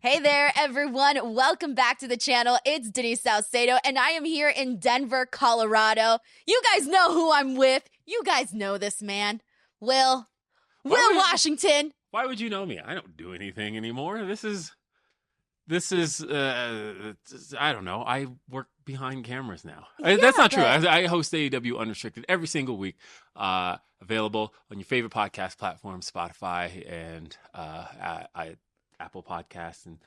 Hey there, everyone. Welcome back to the channel. It's Denise Salcedo, and I am here in Denver, Colorado. You guys know who I'm with. You guys know this man. Will Washington. Why would you know me? I don't do anything anymore. This is I don't know. I work behind cameras now. That's not true. I host AEW Unrestricted every single week. Available on your favorite podcast platform, Spotify and Apple Podcasts and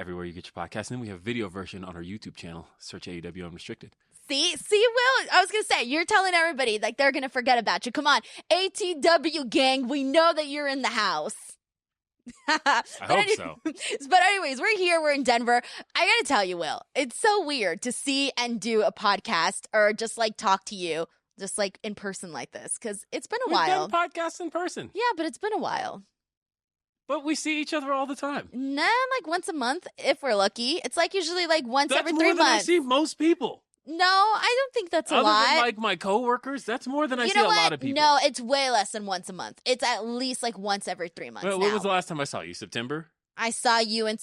everywhere you get your podcasts. And then we have a video version on our YouTube channel. Search AEW Unrestricted. See, Will, I was going to say, you're telling everybody, like, they're going to forget about you. Come on, ATW gang, we know that you're in the house. I hope so. But anyways, we're here. We're in Denver. I got to tell you, Will, it's so weird to see and do a podcast or just, like, talk to you just, like, in person like this because it's been a while. We've done podcasts in person. Yeah, but it's been a while. But we see each other all the time. Nah, like once a month if we're lucky. It's like usually like once every 3 months. That's more than I see most people. No, I don't think that's a lot. Other than like my coworkers, that's more than I see a lot of people. No, it's way less than once a month. It's at least like once every 3 months. When was the last time I saw you? September? I saw you in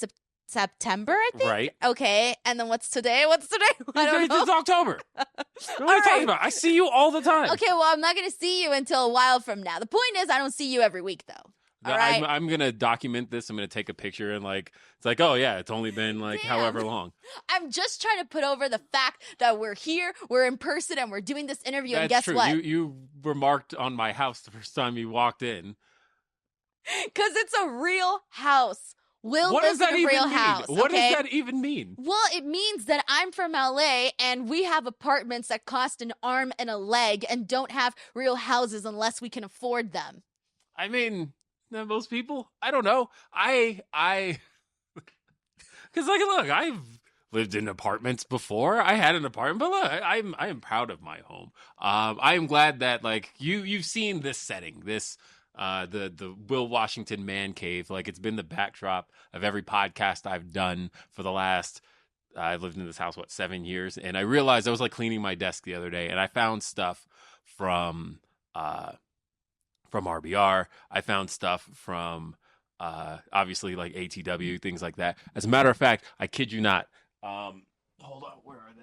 September, I think. Right. Okay, and then what's today? I don't know. It's October. What are you talking about? I see you all the time. Okay, well, I'm not going to see you until a while from now. The point is, I don't see you every week, though. All right. I'm going to document this. I'm going to take a picture and it's like, oh yeah, it's only been like however long. I'm just trying to put over the fact that we're here, we're in person, and we're doing this interview. That's and guess true. what? You remarked on my house the first time you walked in. Because it's a real house. Will what lives does that in a real even mean? house. What okay? does that even mean? Well, it means that I'm from LA and we have apartments that cost an arm and a leg and don't have real houses unless we can afford them. I mean, most people, I don't know. Because look, I've lived in apartments before. I had an apartment, but look, I am proud of my home. I am glad that like you've seen this setting, this the Will Washington man cave. Like it's been the backdrop of every podcast I've done for the last. I've lived in this house 7 years, and I realized I was like cleaning my desk the other day, and I found stuff from RBR. I found stuff from obviously like ATW, things like that. As a matter of fact, I kid you not. Hold on, where are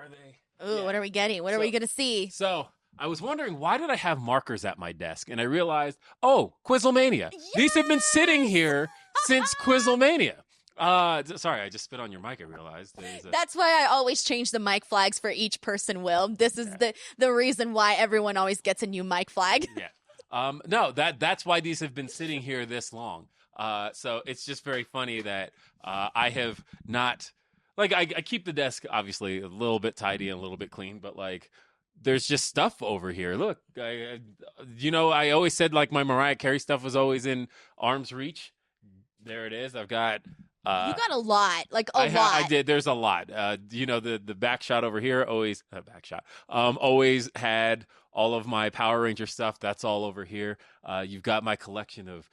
they? Ooh, yeah. What are we getting? What are we gonna see? So I was wondering, why did I have markers at my desk? And I realized, Quizzlemania. Yes! These have been sitting here since Quizzlemania. Sorry, I just spit on your mic, I realized. That's why I always change the mic flags for each person, Will. This is the reason why everyone always gets a new mic flag. Yeah. No, that's why these have been sitting here this long. So it's just very funny that I have not, like, I keep the desk obviously a little bit tidy and a little bit clean, but like, there's just stuff over here. Look, I always said like my Mariah Carey stuff was always in arm's reach. There it is. I've got. You got a lot, like a lot. I did. There's a lot. The back shot over here always always had all of my Power Ranger stuff. That's all over here. You've got my collection of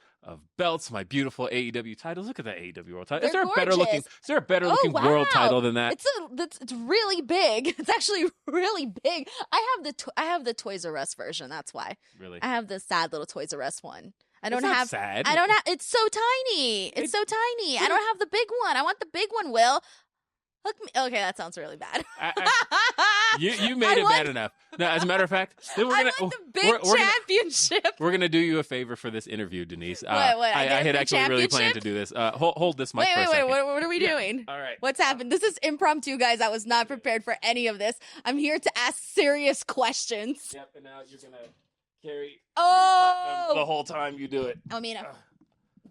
belts, my beautiful AEW titles. Look at that AEW World title. Is there a better looking world title than that? It's really big. It's actually really big. I have the Toys R Us version. That's why. Really? I have the sad little Toys R Us one. Sad. It's so tiny. It's so tiny. I don't have the big one. I want the big one, Will. Look me. Okay, that sounds really bad. You made it bad enough. No, as a matter of fact, then I want the big championship. We're gonna do you a favor for this interview, Denise. What? I had actually really planned to do this. Hold this mic for a second. Wait. What are we doing? All right. What's happened? This is impromptu, guys. I was not prepared for any of this. I'm here to ask serious questions. Yep, and now you're gonna carry the whole time you do it. I mean,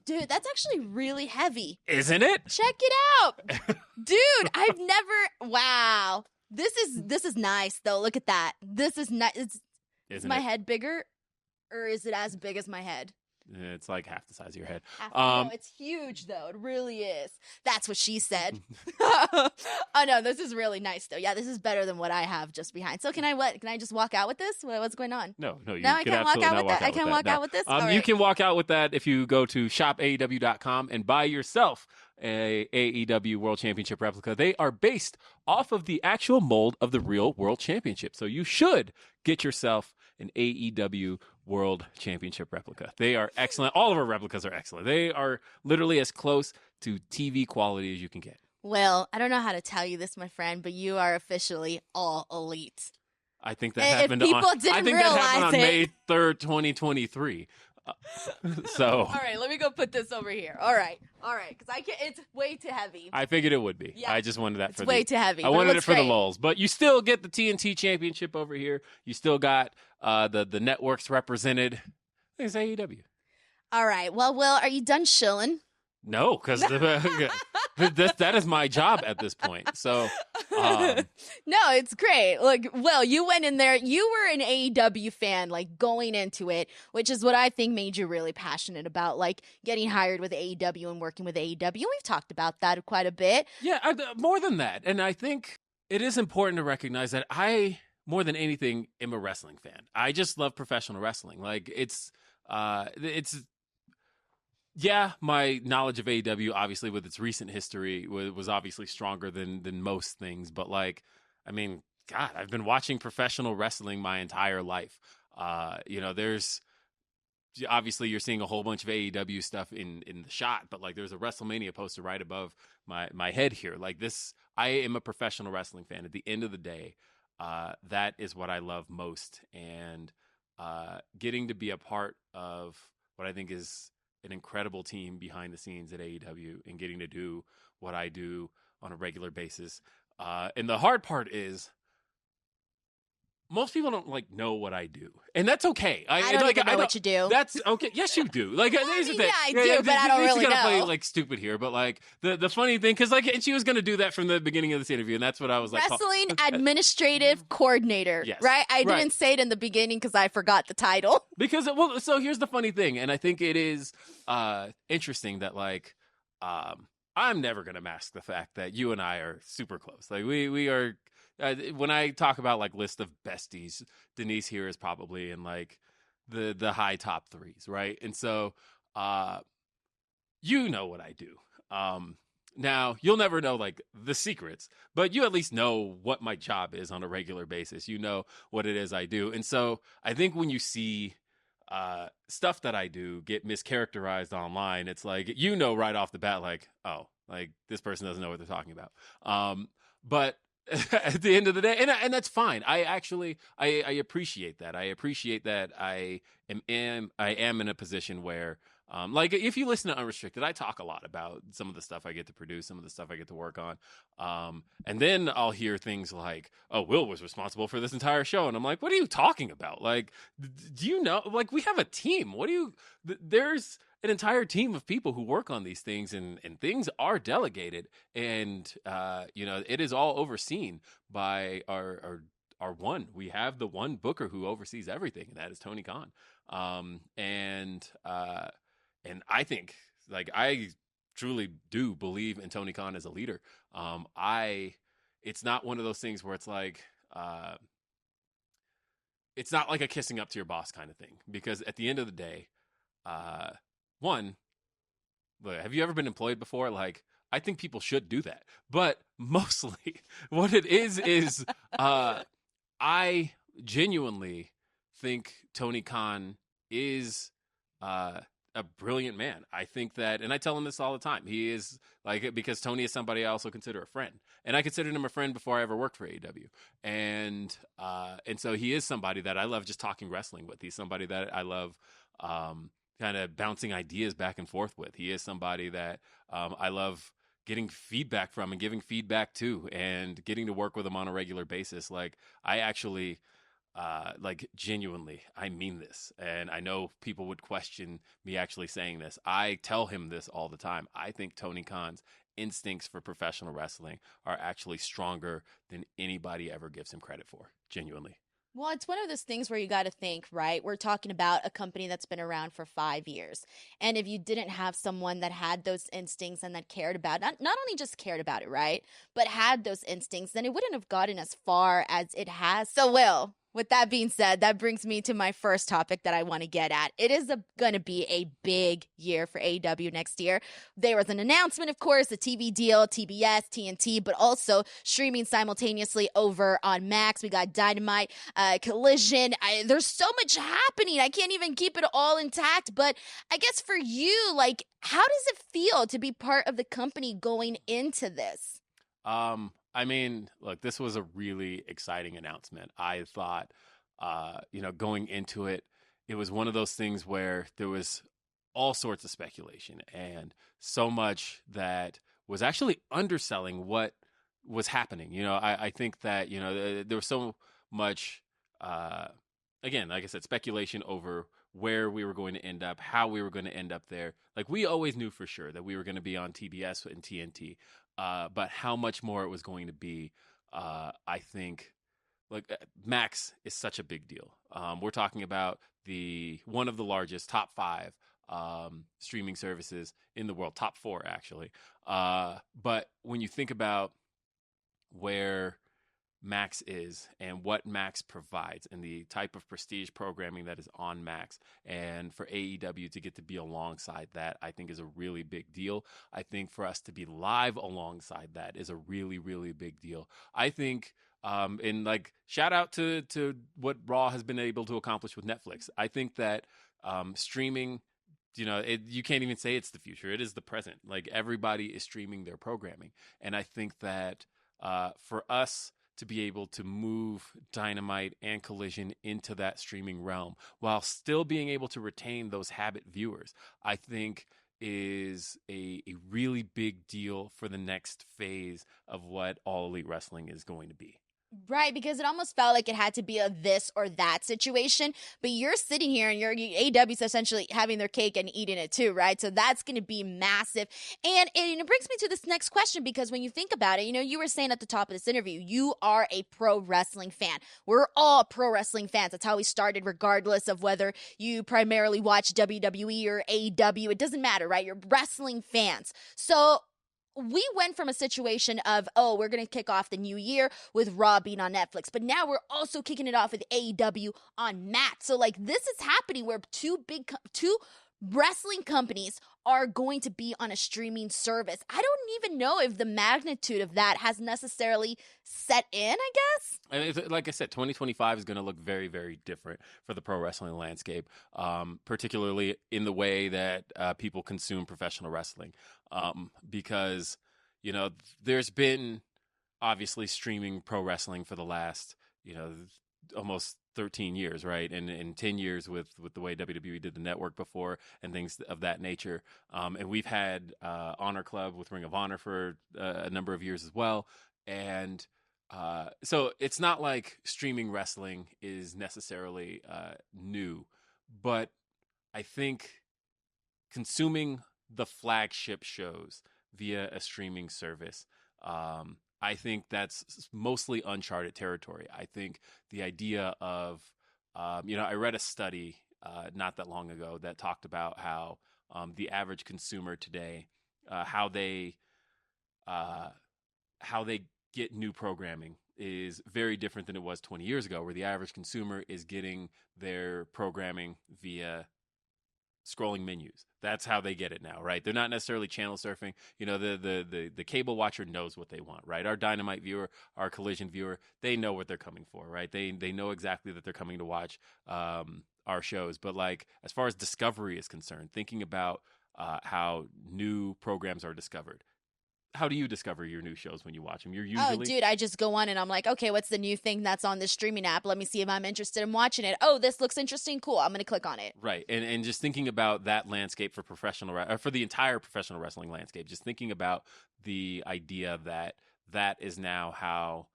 dude, that's actually really heavy. Isn't it? Check it out. Dude, I've never. Wow. This is nice though. Look at that. This is nice. Is my head bigger, or is it as big as my head? It's like half the size of your head. No, it's huge though. It really is. That's what she said. Oh no, this is really nice though. Yeah, this is better than what I have just behind. So can I just walk out with this? What's going on? No, I can't walk out with that. I can't walk out with this. You can walk out with that if you go to shopaew.com and buy yourself a AEW World Championship replica. They are based off of the actual mold of the real World Championship. So you should get yourself an AEW World Championship replica. They are excellent. All of our replicas are excellent. They are literally as close to TV quality as you can get. Will, I don't know how to tell you this, my friend, but you are officially all elite. I think that happened that happened on May 3rd, 2023. So all right, let me go put this over here. All right, because I can't. It's way too heavy. I figured it would be. Yeah. I just wanted that it's way too heavy. I wanted it for the lulz, but you still get the TNT Championship over here. You still got the networks represented. I think it's AEW. All right. Well, Will, are you done shilling? No, because that is my job at this point. So, no, it's great. Look, Will, you went in there. You were an AEW fan, like going into it, which is what I think made you really passionate about, like getting hired with AEW and working with AEW. We've talked about that quite a bit. Yeah, more than that. And I think it is important to recognize that I, more than anything, am a wrestling fan. I just love professional wrestling. Like yeah, my knowledge of AEW, obviously, with its recent history, was obviously stronger than most things. But, like, I mean, God, I've been watching professional wrestling my entire life. There's obviously you're seeing a whole bunch of AEW stuff in the shot, but, like, there's a WrestleMania poster right above my head here. Like, this, I am a professional wrestling fan. At the end of the day, that is what I love most. And getting to be a part of what I think is an incredible team behind the scenes at AEW and getting to do what I do on a regular basis. And the hard part is most people don't know what I do, and that's okay. I don't even know what you do. That's okay. Yes, you do. Like, here's the thing. Yeah, I do, but I don't really know. Play stupid here, but the funny thing, because and she was gonna do that from the beginning of this interview, and that's what I was like. Wrestling administrative coordinator. Yes, right? I didn't say it in the beginning because I forgot the title. Because so here's the funny thing, and I think it is interesting that I'm never gonna mask the fact that you and I are super close. Like we are. When I talk about list of besties, Denise here is probably in the high top threes, right? And so, you know what I do. Now you'll never know the secrets, but you at least know what my job is on a regular basis. You know what it is I do, and so I think when you see stuff that I do get mischaracterized online, it's right off the bat, this person doesn't know what they're talking about. But at the end of the day, and that's fine. I appreciate that. I appreciate that I am in a position where, if you listen to Unrestricted, I talk a lot about some of the stuff I get to produce, some of the stuff I get to work on. And then I'll hear things like, "Oh, Will was responsible for this entire show," and I'm like, "What are you talking about? Do you know? We have a team. There's an entire team of people who work on these things, and things are delegated, and it is all overseen by our one. We have the one booker who oversees everything, and that is Tony Khan. And I think I truly do believe in Tony Khan as a leader. It's not one of those things where it's it's not like a kissing up to your boss kind of thing, because at the end of the day, one, have you ever been employed before? I think people should do that. But mostly what it is I genuinely think Tony Khan is a brilliant man. I think that, and I tell him this all the time, he is because Tony is somebody I also consider a friend. And I considered him a friend before I ever worked for AEW. And so he is somebody that I love just talking wrestling with. He's somebody that I love kind of bouncing ideas back and forth with. He is somebody that I love getting feedback from and giving feedback to, and getting to work with him on a regular basis. I actually, genuinely, I mean this. And I know people would question me actually saying this. I tell him this all the time. I think Tony Khan's instincts for professional wrestling are actually stronger than anybody ever gives him credit for. Genuinely. Well, it's one of those things where you got to think, right? We're talking about a company that's been around for 5 years. And if you didn't have someone that had those instincts and that cared about it, not only just cared about it, right? But had those instincts, then it wouldn't have gotten as far as it has. So, Will, With that being said, that brings me to my first topic that I want to get at. It is going to be a big year for AEW next year. There was an announcement, of course, a TV deal, TBS, TNT, but also streaming simultaneously over on Max. We got Dynamite, Collision. There's so much happening. I can't even keep it all intact. But I guess for you, like, how does it feel to be part of the company going into this? I mean, look, this was a really exciting announcement. I thought, going into it, it was one of those things where there was all sorts of speculation and so much that was actually underselling what was happening. I think that, there was so much, again, like I said, speculation over where we were going to end up, how we were going to end up there. Like, we always knew for sure that we were going to be on TBS and TNT. But how much more it was going to be, I think, Max is such a big deal. We're talking about one of the largest, top 5 streaming services in the world, top 4 actually. But when you think about where Max is and what Max provides and the type of prestige programming that is on Max, and for AEW to get to be alongside that, I think is a really big deal. I think for us to be live alongside that is a really, really big deal. I think and like, shout out to what Raw has been able to accomplish with Netflix. I think that streaming, you can't even say it's the future. It is the present. Like, everybody is streaming their programming. And I think that for us to be able to move Dynamite and Collision into that streaming realm while still being able to retain those habit viewers, I think is a really big deal for the next phase of what All Elite Wrestling is going to be. Right, because it almost felt like it had to be a this or that situation. But you're sitting here and AEW's essentially having their cake and eating it too, right? So that's going to be massive. And it brings me to this next question, because when you think about it, you were saying at the top of this interview, you are a pro wrestling fan. We're all pro wrestling fans. That's how we started, regardless of whether you primarily watch WWE or AEW. It doesn't matter, right? You're wrestling fans. So we went from a situation of, we're going to kick off the new year with Raw being on Netflix, but now we're also kicking it off with AEW on Max. So, like, this is happening where two wrestling companies are going to be on a streaming service. I don't even know if the magnitude of that has necessarily set in, I guess. And like I said, 2025 is going to look very, very different for the pro wrestling landscape, particularly in the way that people consume professional wrestling. Because, there's been obviously streaming pro wrestling for the last, almost 13 years, right? And 10 years with the way WWE did the network before and things of that nature. And we've had Honor Club with Ring of Honor for a number of years as well. And so it's not like streaming wrestling is necessarily new, but I think consuming the flagship shows via a streaming service, I think that's mostly uncharted territory. I think the idea of, I read a study not that long ago that talked about how the average consumer today, how they get new programming is very different than it was 20 years ago, where the average consumer is getting their programming via scrolling menus. That's how they get it now, right? They're not necessarily channel surfing. The cable watcher knows what they want, right? Our Dynamite viewer, our Collision viewer, they know what they're coming for, right? They know exactly that they're coming to watch our shows. But, like, as far as discovery is concerned, thinking about how new programs are discovered. How do you discover your new shows when you watch them? You're usually... Oh, dude, I just go on and I'm like, okay, what's the new thing that's on this streaming app? Let me see if I'm interested in watching it. Oh, this looks interesting. Cool. I'm going to click on it. Right. And just thinking about that landscape for for the entire professional wrestling landscape, just thinking about the idea that is now how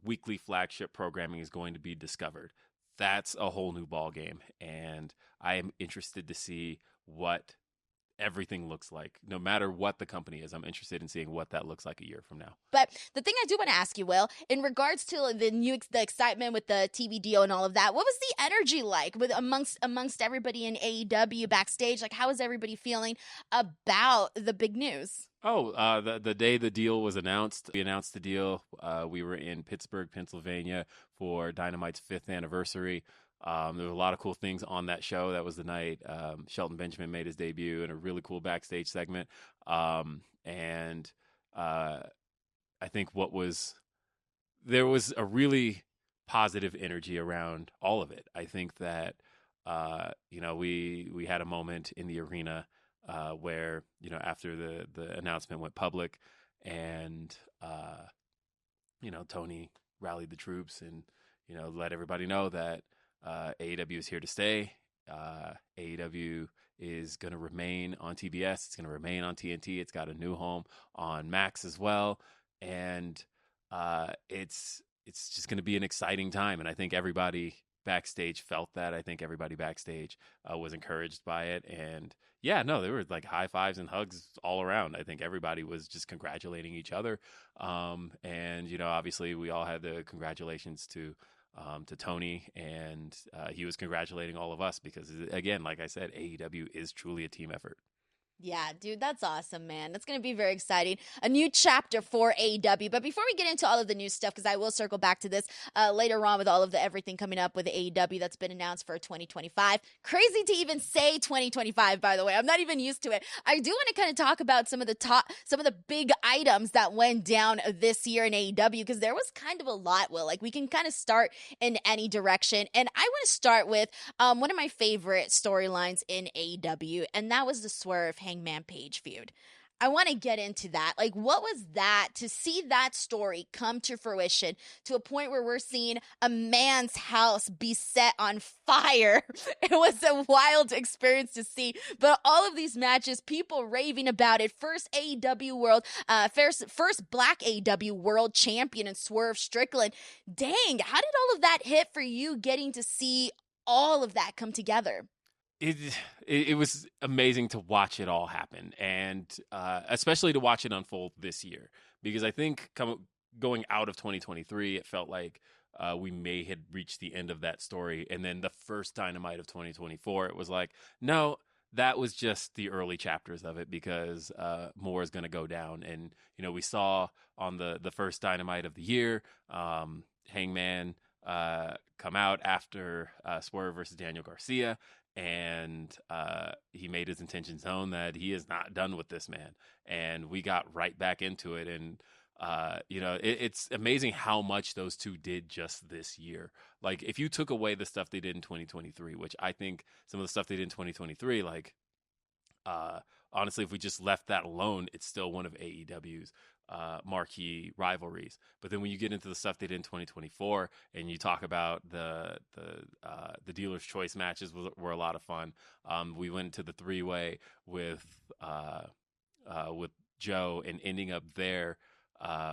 weekly flagship programming is going to be discovered. That's a whole new ball game. And I am interested to see what everything looks like. No matter what the company is, I'm interested in seeing what that looks like a year from now. But the thing I do want to ask you, Will, in regards to the excitement with the TV deal and all of that, what was the energy like with amongst everybody in AEW backstage? Like, how is everybody feeling about the big news? Oh, the day the deal was announced, we announced the deal. We were in Pittsburgh, Pennsylvania for Dynamite's 5th anniversary. There were a lot of cool things on that show. That was the night Shelton Benjamin made his debut in a really cool backstage segment. And I think there was a really positive energy around all of it. I think that, we had a moment in the arena where, after the announcement went public and, Tony rallied the troops and, let everybody know that AEW is here to stay. AEW is going to remain on TBS. It's going to remain on TNT. It's got a new home on Max as well. And it's just going to be an exciting time. And I think everybody backstage felt that. I think everybody backstage was encouraged by it. And yeah, no, there were like high fives and hugs all around. I think everybody was just congratulating each other. And, obviously we all had the congratulations to Tony, and he was congratulating all of us because, again, like I said, AEW is truly a team effort. Yeah, dude, that's awesome, man. That's going to be very exciting. A new chapter for AEW. But before we get into all of the new stuff, because I will circle back to this later on with all of the everything coming up with AEW that's been announced for 2025. Crazy to even say 2025, by the way. I'm not even used to it. I do want to kind of talk about some of the big items that went down this year in AEW, because there was kind of a lot, Will. Like, we can kind of start in any direction. And I want to start with one of my favorite storylines in AEW, and that was the Swerve Hangman Page feud. I want to get into that. Like, what was that to see that story come to fruition to a point where we're seeing a man's house be set on fire? It was a wild experience to see. But all of these matches, people raving about it. First Black AEW World Champion and Swerve Strickland. Dang, how did all of that hit for you, getting to see all of that come together? It was amazing to watch it all happen, and especially to watch it unfold this year, because I think going out of 2023, it felt like we may had reached the end of that story, and then the first Dynamite of 2024, it was like, no, that was just the early chapters of it, because more is going to go down. And we saw on the first Dynamite of the year, Hangman come out after Swerve versus Daniel Garcia. And he made his intentions known that he is not done with this man. And we got right back into it. And, it's amazing how much those two did just this year. Like, if you took away the stuff they did in 2023, which I think some of the stuff they did in 2023, like, honestly, if we just left that alone, it's still one of AEW's marquee rivalries. But then when you get into the stuff they did in 2024, and you talk about the dealer's choice matches were a lot of fun. We went to the 3-way with Joe, and ending up there,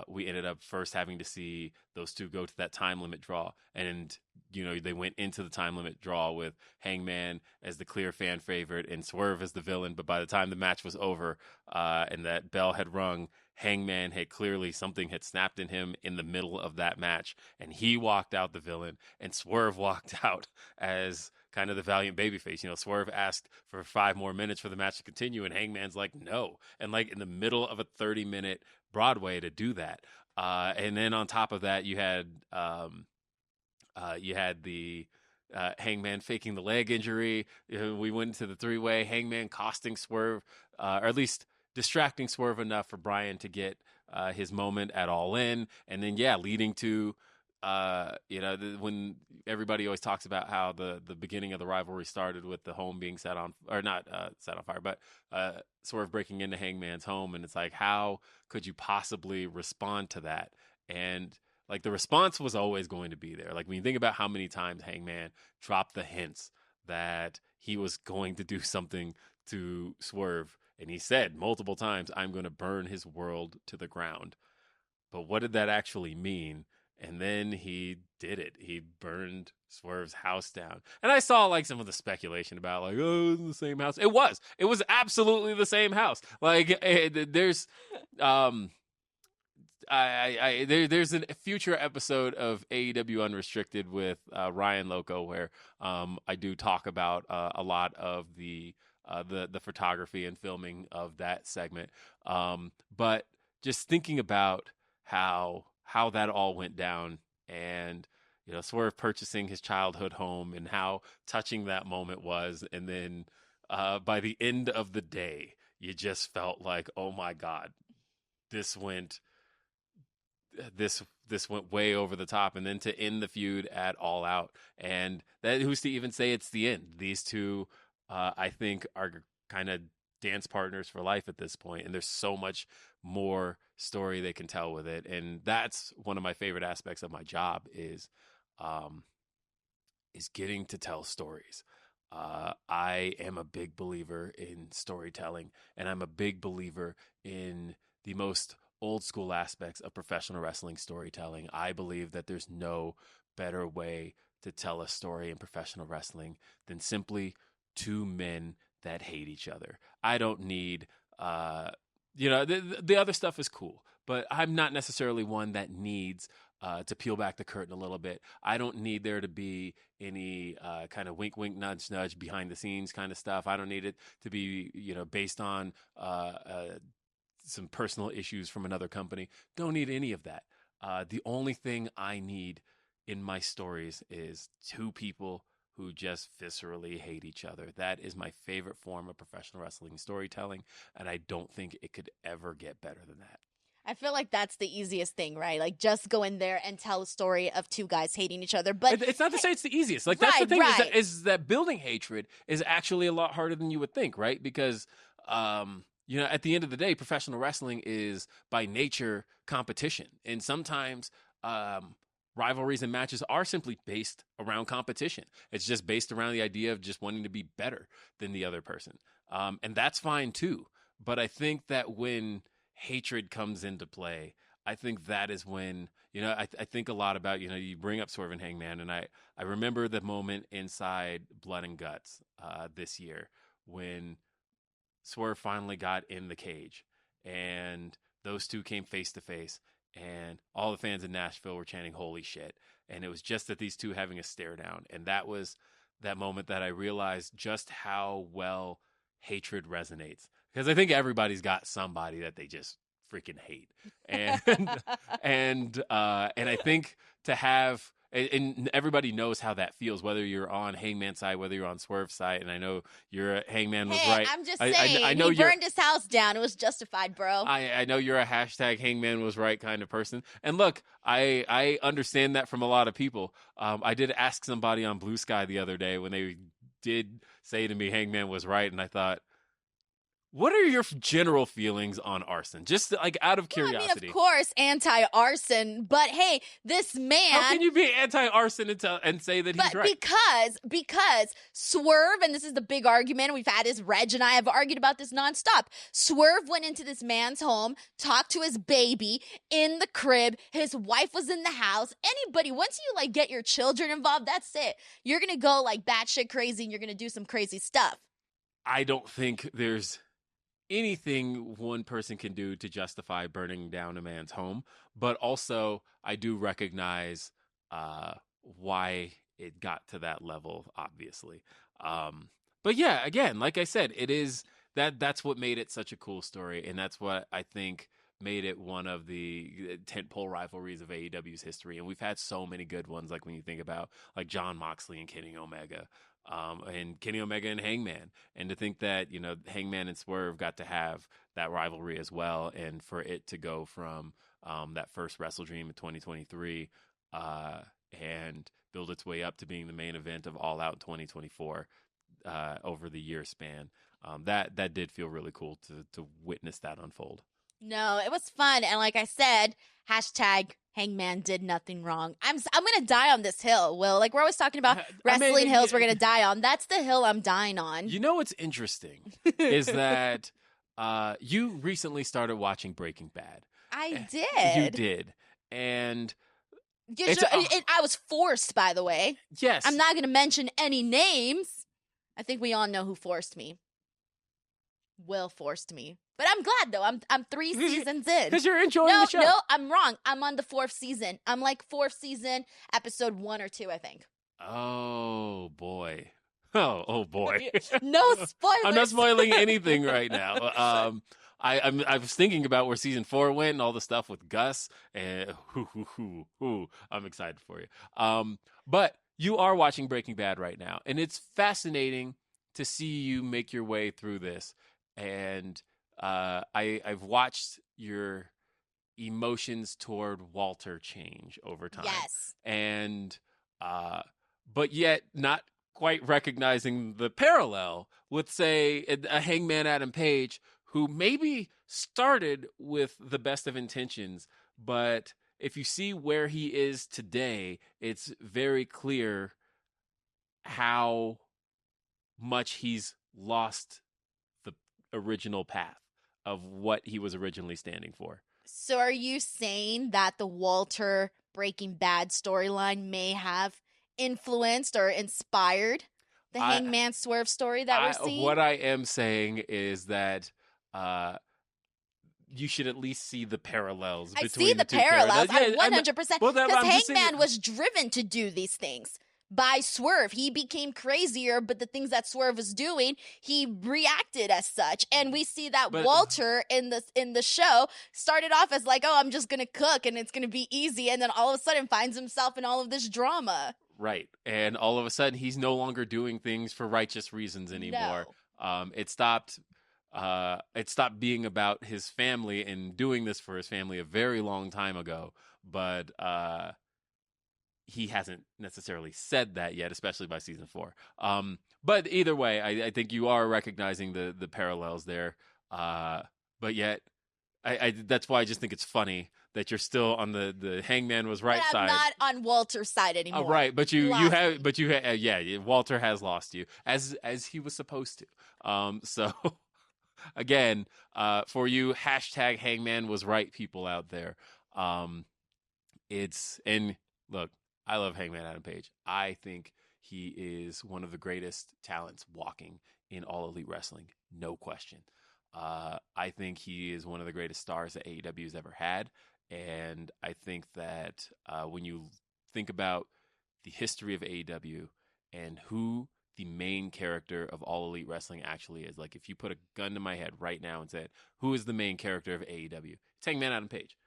we ended up first having to see those two go to that time limit draw. And, they went into the time limit draw with Hangman as the clear fan favorite and Swerve as the villain. But by the time the match was over and that bell had rung, Hangman had clearly, something had snapped in him in the middle of that match. And he walked out the villain, and Swerve walked out as kind of the valiant babyface. Swerve asked for 5 more minutes for the match to continue, and Hangman's like, no. And like in the middle of a 30-minute Broadway to do that. And then on top of that, you had the Hangman faking the leg injury. We went into the 3-way, Hangman costing Swerve, or at least distracting Swerve enough for Brian to get his moment at All In. And then, leading to, when everybody always talks about how the beginning of the rivalry started with the home being set on fire, but Swerve breaking into Hangman's home. And it's like, how could you possibly respond to that? And like, the response was always going to be there. Like, when you think about how many times Hangman dropped the hints that he was going to do something to Swerve, and he said multiple times, I'm going to burn his world to the ground. But what did that actually mean? And then he did it. He burned Swerve's house down. And I saw like some of the speculation about like, oh, it's the same house. It was. It was absolutely the same house. Like there's there's a future episode of AEW Unrestricted with Ryan Loco where I do talk about a lot of the photography and filming of that segment. But just thinking about how that all went down, and Swerve purchasing his childhood home and how touching that moment was, and then by the end of the day, you just felt like, oh my God, this went way over the top. And then to end the feud at All Out, and that, who's to even say it's the end? These two, I think, are kind of dance partners for life at this point, and there's so much more story they can tell with it. And that's one of my favorite aspects of my job is getting to tell stories. I am a big believer in storytelling, and I'm a big believer in the most old school aspects of professional wrestling storytelling. I believe that there's no better way to tell a story in professional wrestling than simply two men that hate each other. I don't need, the other stuff is cool, but I'm not necessarily one that needs to peel back the curtain a little bit. I don't need there to be any kind of wink, wink, nudge, nudge behind the scenes kind of stuff. I don't need it to be, based on some personal issues from another company. Don't need any of that. The only thing I need in my stories is two people who just viscerally hate each other. That is my favorite form of professional wrestling storytelling, and I don't think it could ever get better than that. I feel like that's the easiest thing, right? Like, just go in there and tell a story of two guys hating each other. But it's not to say it's the easiest. Like, that's the thing, is that building hatred is actually a lot harder than you would think, right? Because at the end of the day, professional wrestling is by nature competition. And sometimes rivalries and matches are simply based around competition. It's just based around the idea of just wanting to be better than the other person. And that's fine too. But I think that when hatred comes into play, I think that is when, I think a lot about, you bring up Swerve and Hangman. And I remember the moment inside Blood and Guts this year when Swerve finally got in the cage and those two came face to face, and all the fans in Nashville were chanting "Holy shit!" And it was just that these two having a stare down, and that was that moment that I realized just how well hatred resonates, because I think everybody's got somebody that they just freaking hate, and and I think to have. And everybody knows how that feels, whether you're on Hangman's side, whether you're on Swerve's side. And I know your Hangman was right. I'm just saying, I know he burned his house down. It was justified, bro. I know you're a hashtag Hangman was right kind of person. And look, I understand that from a lot of people. I did ask somebody on Blue Sky the other day when they did say to me Hangman was right. And I thought, what are your general feelings on arson? Just like out of curiosity. I mean, of course, anti-arson, but hey, this man. How can you be anti-arson and say that he's right? Because Swerve, and this is the big argument, we've had this, Reg and I have argued about this nonstop. Swerve went into this man's home, talked to his baby in the crib. His wife was in the house. Anybody, once you get your children involved, that's it. You're going to go batshit crazy and you're going to do some crazy stuff. I don't think there's anything one person can do to justify burning down a man's home, but also I do recognize why it got to that level, obviously. But yeah, again, like I said, it is that's what made it such a cool story, and that's what I think made it one of the tentpole rivalries of AEW's history. And we've had so many good ones, like when you think about John Moxley and Kenny Omega. And Kenny Omega and Hangman, and to think that Hangman and Swerve got to have that rivalry as well, and for it to go from that first Wrestle Dream in 2023 and build its way up to being the main event of All Out in 2024 over the year span, that did feel really cool to witness that unfold. No, it was fun, and like I said, hashtag Hangman did nothing wrong. I'm gonna die on this hill, Will. We're always talking about wrestling hills we're gonna die on. That's the hill I'm dying on. You know what's interesting is that you recently started watching Breaking Bad. I did. You did. And I was forced, by the way. Yes. I'm not going to mention any names. I think we all know who forced me. Will forced me. But I'm glad, though. I'm 3 seasons in. Because you're enjoying the show. No, I'm wrong. I'm on the 4th season. I'm like 4th season, episode 1 or 2, I think. Oh, boy. Oh boy. No spoilers. I'm not spoiling anything right now. I was thinking about where season 4 went and all the stuff with Gus, and I'm excited for you. But you are watching Breaking Bad right now, and it's fascinating to see you make your way through this. And I've watched your emotions toward Walter change over time. Yes. And but yet not quite recognizing the parallel with, say, a Hangman Adam Page, who maybe started with the best of intentions, but if you see where he is today, it's very clear how much he's lost the original path of what he was originally standing for. So are you saying that the Walter Breaking Bad storyline may have influenced or inspired the Hangman Swerve story that we're seeing? What I am saying is that you should at least see the parallels between the two parallels. characters. I 100%. Because Hangman was driven to do these things by Swerve. He became crazier, but the things that Swerve was doing, he reacted as such. And we see that Walter in the show started off as like, oh, I'm just going to cook and it's going to be easy. And then all of a sudden finds himself in all of this drama. Right. And all of a sudden he's no longer doing things for righteous reasons anymore. No. It stopped being about his family and doing this for his family a very long time ago. But he hasn't necessarily said that yet, especially by season 4. But either way, I think you are recognizing the parallels there. But yet, I that's why I just think it's funny that you're still on the Hangman was right but I'm side. not on Walter's side anymore. Right, but Walter has lost you as he was supposed to. So again, for you hashtag Hangman was right people out there. Look, I love Hangman Adam Page. I think he is one of the greatest talents walking in All Elite Wrestling, no question. I think he is one of the greatest stars that AEW has ever had. And I think that when you think about the history of AEW and who the main character of All Elite Wrestling actually is, like if you put a gun to my head right now and said, who is the main character of AEW? It's Hangman Adam Page.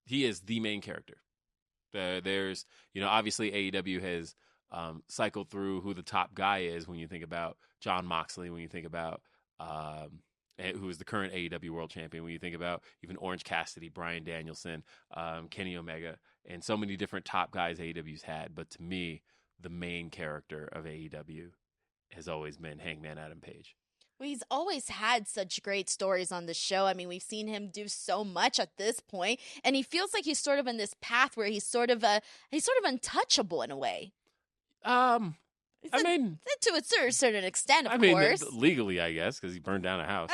He is the main character. There's, obviously AEW has cycled through who the top guy is when you think about Jon Moxley, when you think about who is the current AEW World Champion, when you think about even Orange Cassidy, Bryan Danielson, Kenny Omega, and so many different top guys AEW's had. But to me, the main character of AEW has always been Hangman Adam Page. Well, he's always had such great stories on the show. I mean, we've seen him do so much at this point, and he feels like he's sort of in this path where he's sort of untouchable in a way. To a certain extent, of course. Legally, I guess, because he burned down a house.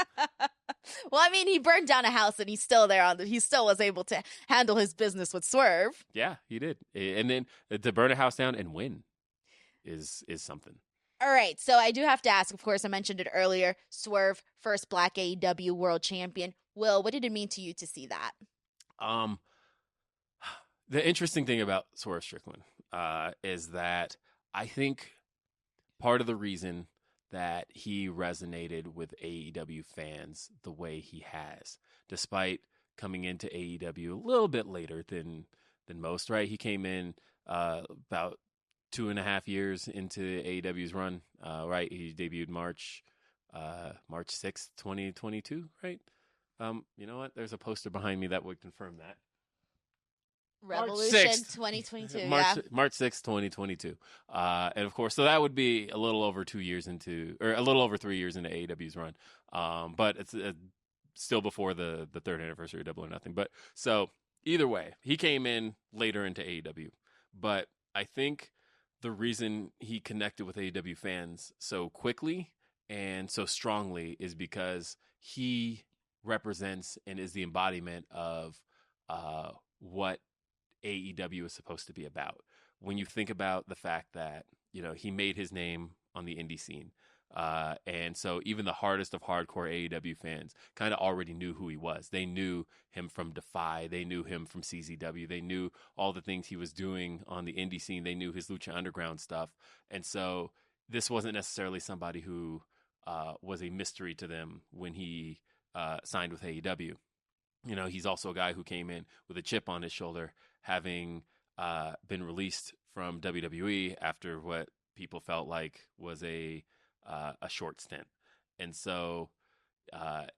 Well, I mean, he burned down a house, and he's still there. He still was able to handle his business with Swerve. Yeah, he did. And then to burn a house down and win is something. All right, so I do have to ask, of course, I mentioned it earlier, Swerve, first Black AEW World Champion. Will, what did it mean to you to see that? The interesting thing about Swerve Strickland is that I think part of the reason that he resonated with AEW fans the way he has, despite coming into AEW a little bit later than most, right? He came in about 2.5 years into AEW's run, right? He debuted March 6th, 2022, right? You know what? There's a poster behind me that would confirm that. Revolution 2022, March 6th, 2022. And of course, so that would be a little over 2 years or a little over 3 years into AEW's run. But it's still before the third anniversary of Double or Nothing. But so either way, he came in later into AEW. But I think the reason he connected with AEW fans so quickly and so strongly is because he represents and is the embodiment of what AEW is supposed to be about. When you think about the fact that, he made his name on the indie scene. And so even the hardest of hardcore AEW fans kind of already knew who he was. They knew him from Defy. They knew him from CZW. They knew all the things he was doing on the indie scene. They knew his Lucha Underground stuff. And so this wasn't necessarily somebody who was a mystery to them when he signed with AEW. He's also a guy who came in with a chip on his shoulder, having been released from WWE after what people felt like was a short stint. And so,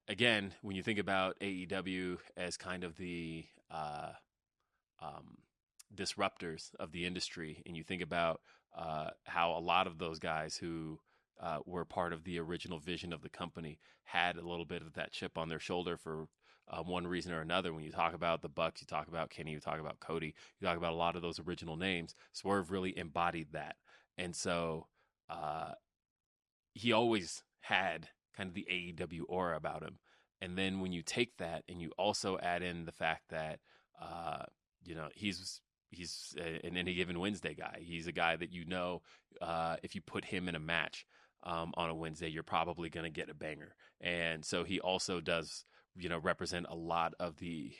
again, when you think about AEW as kind of the disruptors of the industry, and you think about how a lot of those guys who were part of the original vision of the company had a little bit of that chip on their shoulder for one reason or another. When you talk about the Bucks, you talk about Kenny, you talk about Cody, you talk about a lot of those original names. Swerve really embodied that. And so he always had kind of the AEW aura about him. And then when you take that and you also add in the fact that, he's an Any Given Wednesday guy. He's a guy that, if you put him in a match on a Wednesday, you're probably going to get a banger. And so he also does, represent a lot of the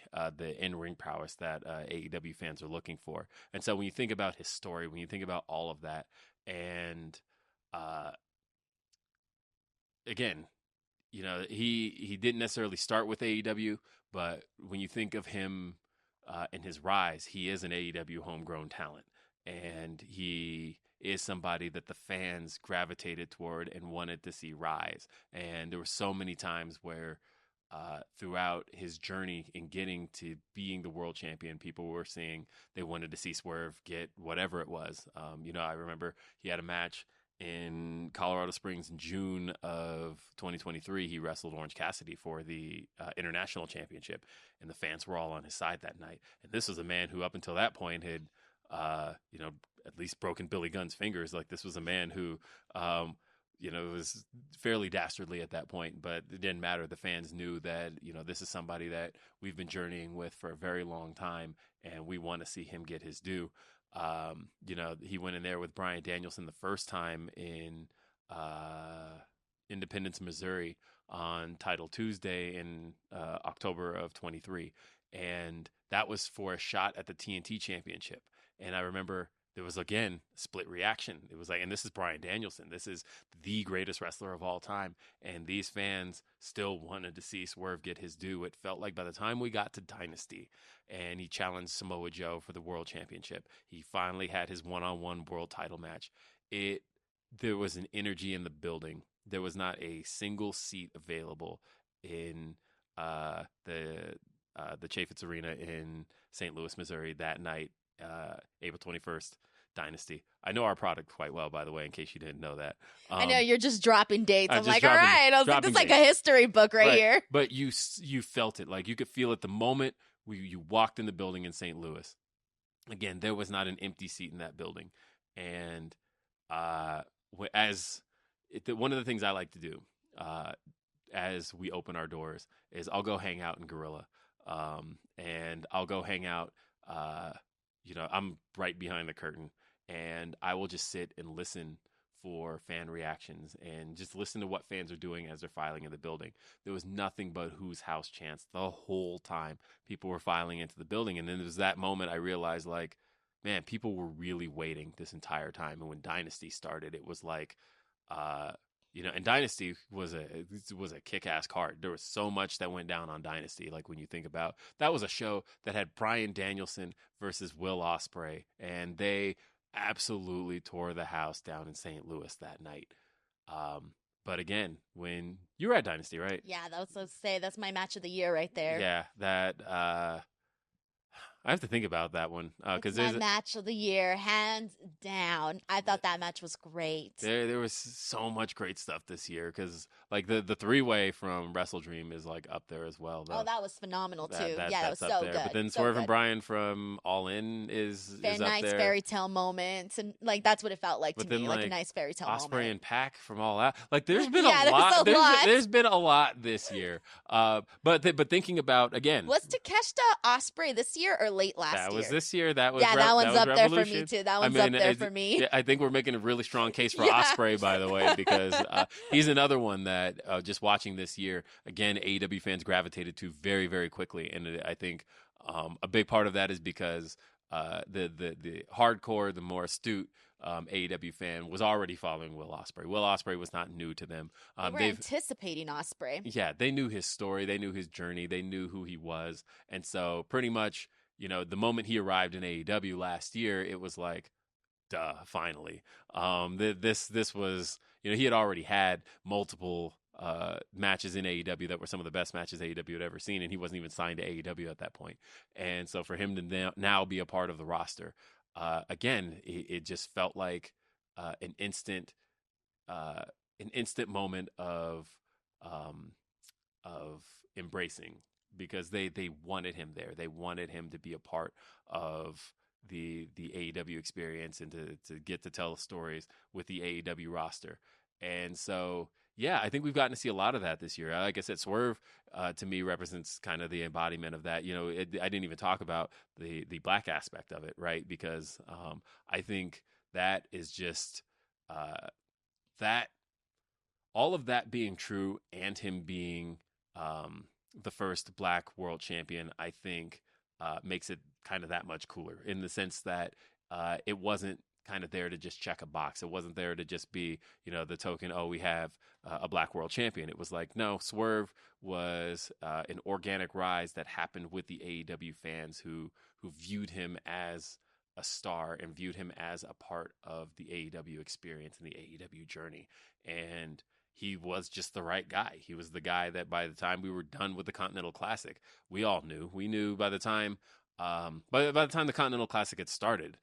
in-ring prowess that AEW fans are looking for. And so when you think about his story, when you think about all of that, and again, he didn't necessarily start with AEW, but when you think of him and his rise, he is an AEW homegrown talent, and he is somebody that the fans gravitated toward and wanted to see rise. And there were so many times where throughout his journey in getting to being the world champion, people were saying they wanted to see Swerve get whatever it was. I remember he had a match in Colorado Springs in June of 2023. He wrestled Orange Cassidy for the international championship, and the fans were all on his side that night. And this was a man who up until that point had, at least broken Billy Gunn's fingers. Like, this was a man who, it was fairly dastardly at that point, but it didn't matter. The fans knew that, this is somebody that we've been journeying with for a very long time, and we want to see him get his due. He went in there with Bryan Danielson the first time in Independence, Missouri on Title Tuesday in October of 23. And that was for a shot at the TNT Championship. And I remember there was, again, split reaction. It was like, and this is Bryan Danielson. This is the greatest wrestler of all time. And these fans still wanted to see Swerve get his due. It felt like by the time we got to Dynasty and he challenged Samoa Joe for the World Championship, he finally had his one-on-one world title match. There was an energy in the building. There was not a single seat available in the Chaffetz Arena in St. Louis, Missouri that night. April 21st, Dynasty. I know our product quite well, by the way, in case you didn't know that. I know you're just dropping dates. I'm like, all dropping, right. I was like, this is like a history book right here. But you felt it. Like, you could feel it the moment you walked in the building in St. Louis. Again, there was not an empty seat in that building. And one of the things I like to do as we open our doors is I'll go hang out in Gorilla. And I'll go hang out I'm right behind the curtain, and I will just sit and listen for fan reactions and just listen to what fans are doing as they're filing in the building. There was nothing but Who's House chants the whole time. People were filing into the building, and then there was that moment I realized, like, man, people were really waiting this entire time. And when Dynasty started, it was like, and Dynasty was a kick-ass card. There was so much that went down on Dynasty. Like, when you think about, that was a show that had Bryan Danielson versus Will Ospreay, and they absolutely tore the house down in St. Louis that night. But again, when you were at Dynasty, right? Yeah, that's my match of the year right there. Yeah, that I have to think about that one because my match of the year, hands down. I thought that match was great. There was so much great stuff this year because, like, the three-way from Wrestle Dream is, like, up there as well. Oh, that was phenomenal too. That was so good. But then Swerve and Bryan from All In is up nice there. Fairy tale moments, and like that's what it felt like to me, like a nice fairy tale moment. Ospreay and Pac from All Out. Like, there's been a lot. There's been a lot this year. But thinking about, again, was Takeshita Ospreay this year or late last year. That was this year. That was yeah, that one's up there for me Revolution. too. That one's up there for me. I think we're making a really strong case for Yeah. Ospreay, by the way, because he's another one that just watching this year, again, AEW fans gravitated to very, very quickly, and I think a big part of that is because the hardcore, the more astute AEW fan was already following Will Ospreay. Will Ospreay was not new to them. They were anticipating Ospreay. Yeah, they knew his story, they knew his journey, they knew who he was, and so pretty much, the moment he arrived in AEW last year, it was like, duh, finally. This was, he had already had multiple matches in AEW that were some of the best matches AEW had ever seen, and he wasn't even signed to AEW at that point. And so for him to now be a part of the roster, again, it just felt like an instant moment of embracing, because they wanted him there. They wanted him to be a part of the AEW experience and to get to tell stories with the AEW roster. And so, yeah, I think we've gotten to see a lot of that this year. Like I said, Swerve to me represents kind of the embodiment of that. I didn't even talk about the black aspect of it, right? Because I think that is just that all of that being true, and him being the first black world champion, I think makes it kind of that much cooler, in the sense that it wasn't kind of there to just check a box. It wasn't there to just be, the token, we have a black world champion. It was like, no, Swerve was an organic rise that happened with the AEW fans who viewed him as a star and viewed him as a part of the AEW experience and the AEW journey. And he was just the right guy. He was the guy that by the time we were done with the Continental Classic, we all knew. We knew by the time by the time the Continental Classic had started,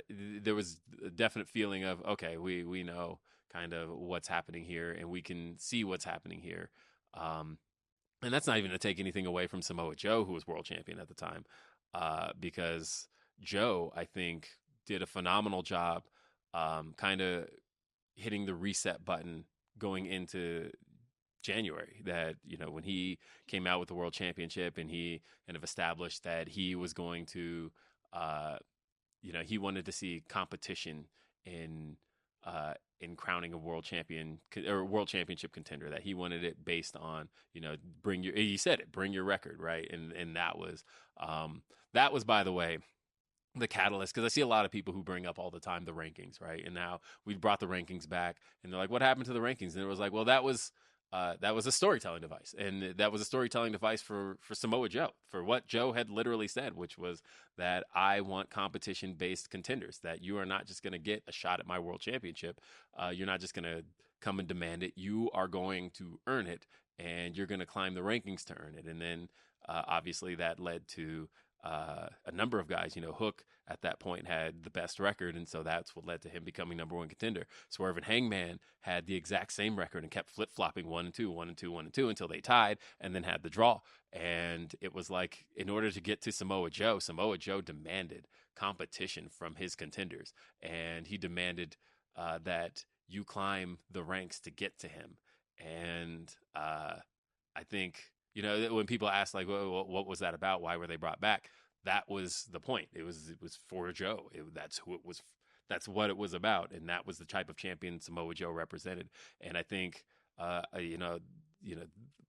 there was a definite feeling of, okay, we know kind of what's happening here, and we can see what's happening here. And that's not even to take anything away from Samoa Joe, who was world champion at the time, because Joe, I think, did a phenomenal job kind of hitting the reset button going into January. That, when he came out with the world championship and he kind of established that he was going to, he wanted to see competition in crowning a world champion or world championship contender, that he wanted it based on, he said it, bring your record, right? And that was, by the way, the catalyst, because I see a lot of people who bring up all the time the rankings, right? And now we brought the rankings back, and they're like, what happened to the rankings? And it was like, well, that was a storytelling device, and that was a storytelling device for Samoa Joe, for what Joe had literally said, which was that I want competition-based contenders, that you are not just going to get a shot at my world championship. You're not just going to come and demand it. You are going to earn it, and you're going to climb the rankings to earn it. And then obviously that led to a number of guys. Hook at that point had the best record, and so that's what led to him becoming number one contender. Swerve and Hangman had the exact same record and kept flip-flopping 1-2, 1-2, 1-2 until they tied and then had the draw. And it was like, in order to get to Samoa Joe demanded competition from his contenders, and he demanded that you climb the ranks to get to him. And I think, when people ask, like, well, what was that about? Why were they brought back? That was the point. It was for Joe. That's who it was. That's what it was about, and that was the type of champion Samoa Joe represented. And I think,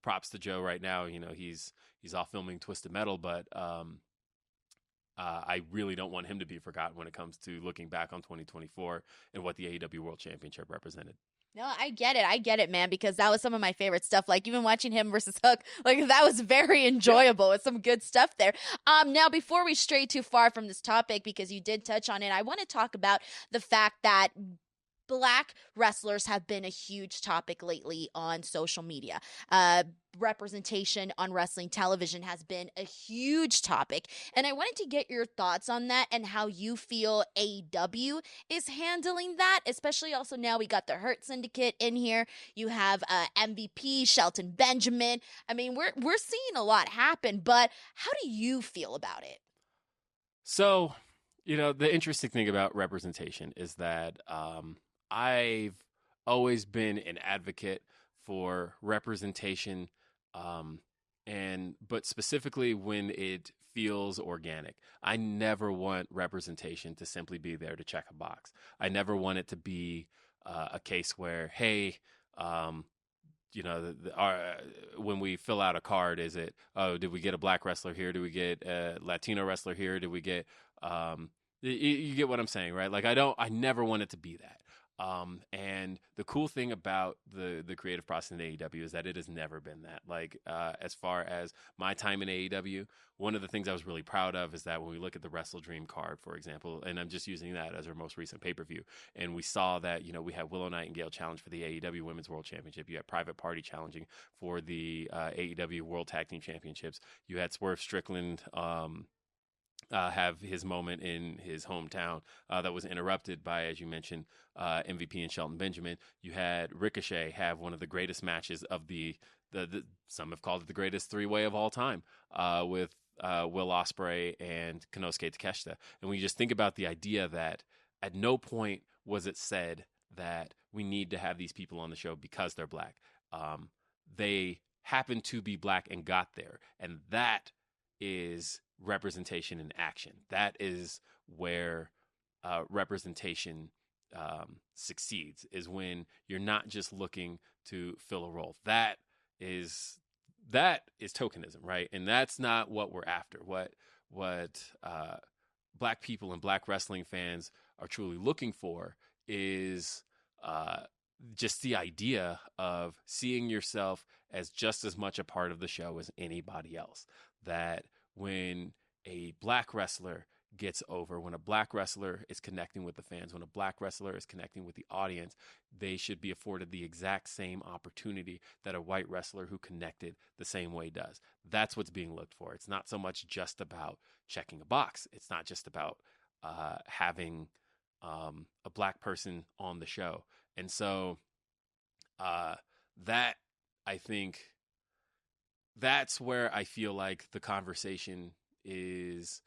props to Joe right now. He's off filming Twisted Metal, but I really don't want him to be forgotten when it comes to looking back on 2024 and what the AEW World Championship represented. No, I get it, man, because that was some of my favorite stuff. Like, even watching him versus Hook, like, that was very enjoyable. With some good stuff there. Now, before we stray too far from this topic, because you did touch on it, I want to talk about the fact that Black wrestlers have been a huge topic lately on social media. Representation on wrestling television has been a huge topic, and I wanted to get your thoughts on that and how you feel AEW is handling that, especially also now we got the Hurt Syndicate in here. You have MVP Shelton Benjamin. I mean, we're seeing a lot happen, but how do you feel about it? So, the interesting thing about representation is that I've always been an advocate for representation, but specifically when it feels organic. I never want representation to simply be there to check a box. I never want it to be a case where, hey, when we fill out a card, is it, oh, did we get a black wrestler here? Did we get a Latino wrestler here? Did we get, you get what I'm saying, right? Like, I never want it to be that. And the cool thing about the creative process in AEW is that it has never been that. Like, as far as my time in AEW, one of the things I was really proud of is that when we look at the Wrestle Dream card, for example, and I'm just using that as our most recent pay-per-view, and we saw that, we had Willow Nightingale challenge for the AEW Women's World Championship. You had Private Party challenging for the AEW World Tag Team Championships. You had Swerve Strickland, have his moment in his hometown that was interrupted by, as you mentioned, MVP and Shelton Benjamin. You had Ricochet have one of the greatest matches of the some have called it the greatest three-way of all time, with Will Ospreay and Konosuke Takeshita. And when you just think about the idea that at no point was it said that we need to have these people on the show because they're black. They happen to be black and got there. And that is representation in action. That is where representation succeeds, is when you're not just looking to fill a role. That is tokenism, right? And that's not what we're after. What black people and black wrestling fans are truly looking for is just the idea of seeing yourself as just as much a part of the show as anybody else. That when a black wrestler gets over, when a black wrestler is connecting with the fans, when a black wrestler is connecting with the audience, they should be afforded the exact same opportunity that a white wrestler who connected the same way does. That's what's being looked for. It's not so much just about checking a box. It's not just about having a black person on the show. And so that, I think, that's where I feel like the conversation is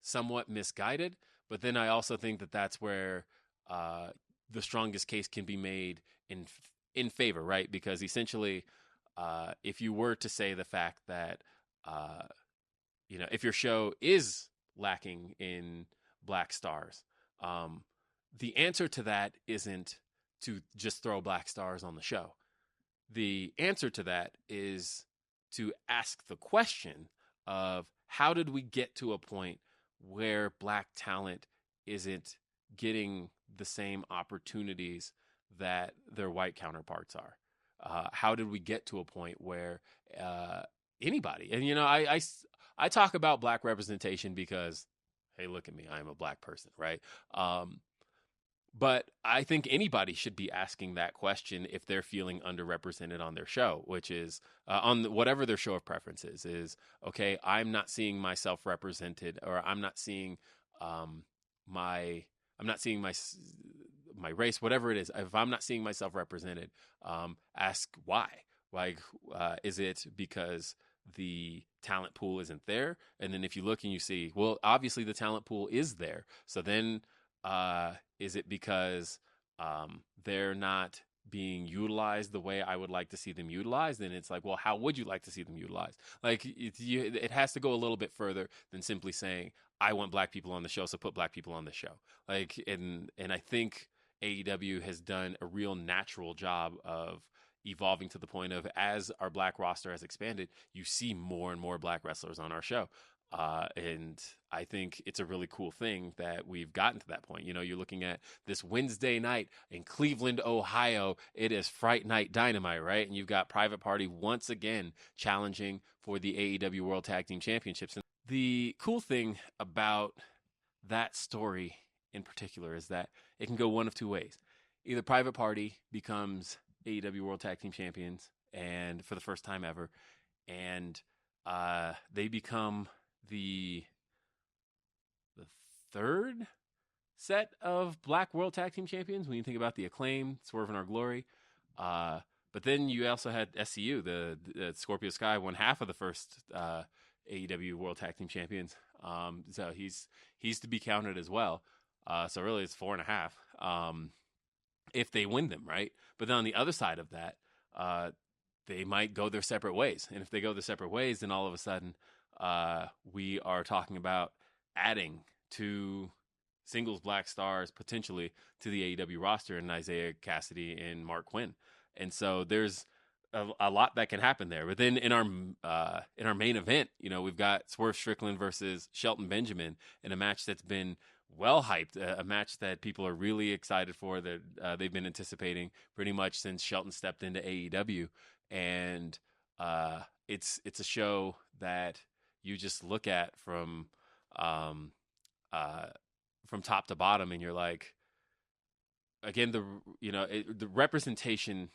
somewhat misguided. But then I also think that that's where the strongest case can be made in favor, right? Because essentially, if you were to say the fact that, if your show is lacking in black stars, the answer to that isn't to just throw black stars on the show. The answer to that is to ask the question of, how did we get to a point where black talent isn't getting the same opportunities that their white counterparts are? How did we get to a point where anybody, and I talk about black representation because, hey, look at me, I'm a black person, right? But I think anybody should be asking that question if they're feeling underrepresented on their show, which is on whatever their show of preference is, okay, I'm not seeing myself represented, or I'm not seeing my race, whatever it is. If I'm not seeing myself represented, ask why. Like, is it because the talent pool isn't there? And then if you look and you see, well, obviously the talent pool is there. So then, is it because they're not being utilized the way I would like to see them utilized? And it's like, well, how would you like to see them utilized? Like, it has to go a little bit further than simply saying, I want black people on the show, so put black people on the show. Like, and I think AEW has done a real natural job of evolving to the point of, as our black roster has expanded, you see more and more black wrestlers on our show. And I think it's a really cool thing that we've gotten to that point. You're looking at this Wednesday night in Cleveland, Ohio. It is Fright Night Dynamite, right? And you've got Private Party once again challenging for the AEW World Tag Team Championships. And the cool thing about that story in particular is that it can go one of two ways. Either Private Party becomes AEW World Tag Team Champions, and for the first time ever, and they become the third set of black world tag team champions when you think about the Acclaim, Swerve in Our Glory. But then you also had SCU, the Scorpio Sky won half of the first AEW World Tag Team Champions. So he's to be counted as well. So really it's 4.5 if they win them, right? But then on the other side of that, they might go their separate ways. And if they go their separate ways, then all of a sudden we are talking about adding two singles black stars potentially to the AEW roster in Isaiah Cassidy and Mark Quinn. And so there's a lot that can happen there. But then in our main event, we've got Swerve Strickland versus Shelton Benjamin in a match that's been well hyped, a match that people are really excited for, that they've been anticipating pretty much since Shelton stepped into AEW. And it's a show that you just look at from top to bottom, and you're like, again, the representation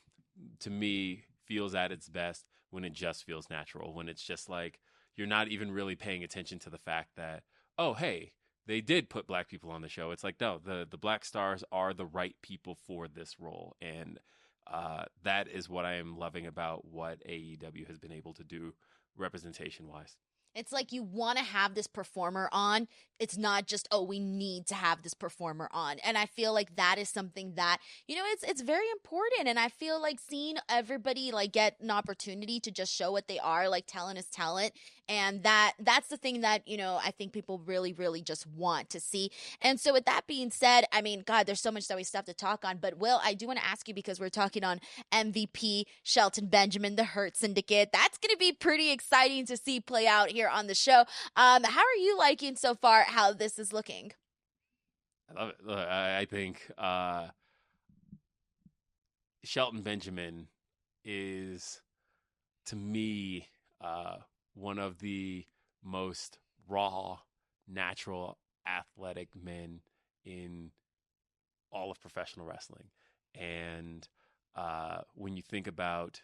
to me feels at its best when it just feels natural, when it's just like you're not even really paying attention to the fact that, oh, hey, they did put black people on the show. It's like, no, the black stars are the right people for this role. And that is what I am loving about what AEW has been able to do representation-wise. It's like you want to have this performer on. It's not just, oh, we need to have this performer on. And I feel like that is something that, it's very important. And I feel like seeing everybody like get an opportunity to just show what they are, like talent is talent. And that's the thing that, I think people really, really just want to see. And so with that being said, I mean, God, there's so much that we still have to talk on. But Will, I do want to ask you, because we're talking on MVP, Shelton Benjamin, the Hurt Syndicate. That's going to be pretty exciting to see play out here on the show. How are you liking so far how this is looking? I love it. Look, I think Shelton Benjamin is, to me, one of the most raw, natural, athletic men in all of professional wrestling. And when you think about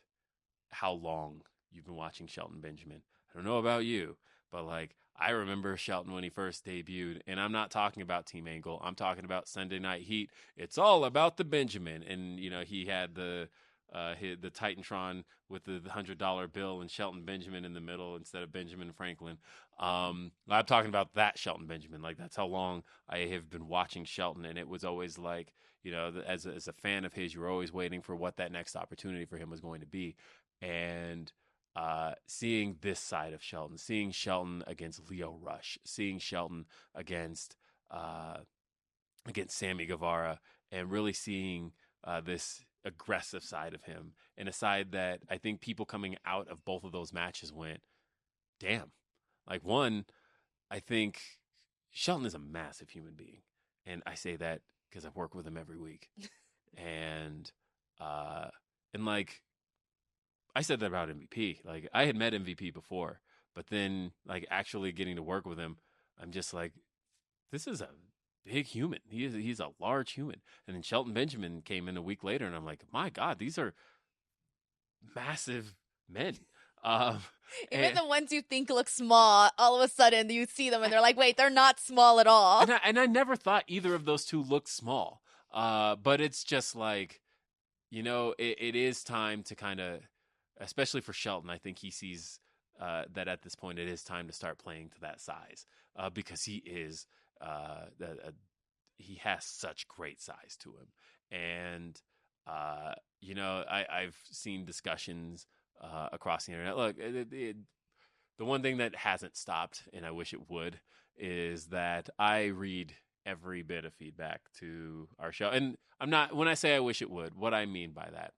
how long you've been watching Shelton Benjamin, I don't know about you, but like, I remember Shelton when he first debuted, and I'm not talking about Team Angle. I'm talking about Sunday Night Heat. It's all about the Benjamin. And, he had the Titantron with the $100 bill and Shelton Benjamin in the middle instead of Benjamin Franklin. I'm talking about that Shelton Benjamin. Like, that's how long I have been watching Shelton. And it was always like, as a fan of his, you were always waiting for what that next opportunity for him was going to be. And seeing this side of Shelton, seeing Shelton against Leo Rush, seeing Shelton against Sammy Guevara, and really seeing this aggressive side of him, and a side that I think people coming out of both of those matches went, damn. Like, one, I think Shelton is a massive human being, and I say that because I work with him every week, and like, I said that about MVP. Like, I had met MVP before, but then like actually getting to work with him, I'm just like, this is a big human. He's a large human. And then Shelton Benjamin came in a week later, and I'm like, my God, these are massive men. Even the ones you think look small, all of a sudden you see them and they're like, wait, they're not small at all. And I never thought either of those two looked small. But it's just like, it is time to kind of, especially for Shelton, I think he sees that at this point it is time to start playing to that size, because he is he has such great size to him. And I've seen discussions across the internet. Look, the one thing that hasn't stopped, and I wish it would, is that I read every bit of feedback to our show. And when I say I wish it would, what I mean by that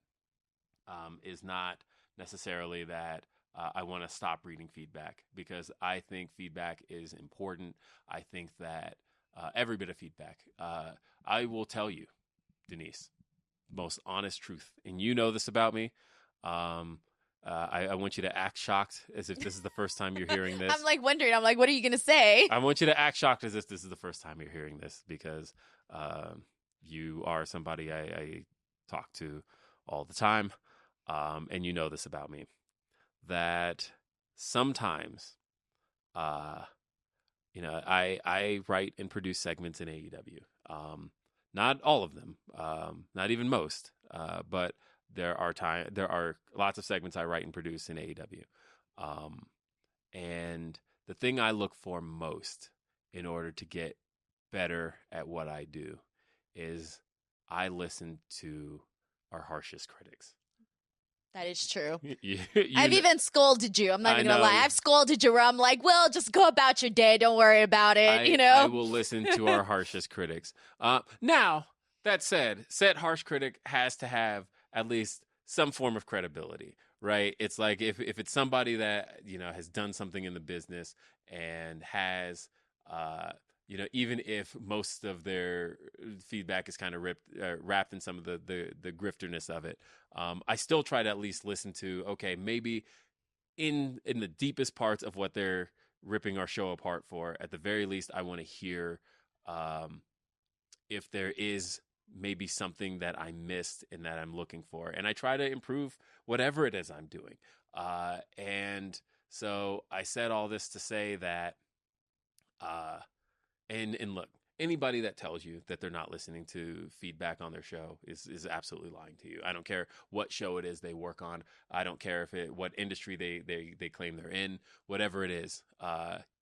is not necessarily that I want to stop reading feedback, because I think feedback is important. I think that every bit of feedback, I will tell you, Denise, most honest truth, and you know this about me. I want you to act shocked as if this is the first time you're hearing this. I'm like wondering, what are you going to say? I want you to act shocked as if this is the first time you're hearing this, because you are somebody I talk to all the time. And you know this about me, that sometimes, I write and produce segments in AEW. Not all of them, not even most, but there are lots of segments I write and produce in AEW. And the thing I look for most in order to get better at what I do is I listen to our harshest critics. That is true. You I've even scolded you. I'm not even I going to lie. know. I've scolded you where I'm like, well, just go about your day. Don't worry about it, you I know? will listen to our harshest critics. Now, that said harsh critic has to have at least some form of credibility, right? It's like if it's somebody that, you know, has done something in the business and has, you know, even if most of their feedback is kind of wrapped in some of the grifterness of it, I still try to at least listen to, okay, maybe in the deepest parts of what they're ripping our show apart for, at the very least, I want to hear if there is maybe something that I missed and that I'm looking for. And I try to improve whatever it is I'm doing. And so I said all this to say that, and look, anybody that tells you that they're not listening to feedback on their show is absolutely lying to you. I don't care what show it is they work on. I don't care what industry they claim they're in, whatever it is.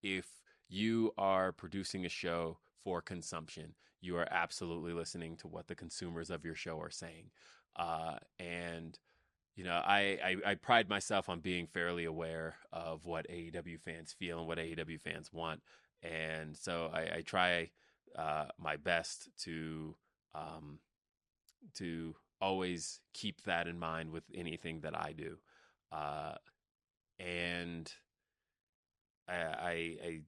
If you are producing a show for consumption, you are absolutely listening to what the consumers of your show are saying. And, you know, I pride myself on being fairly aware of what AEW fans feel and what AEW fans want. And so I try my best to always keep that in mind with anything that I do. And I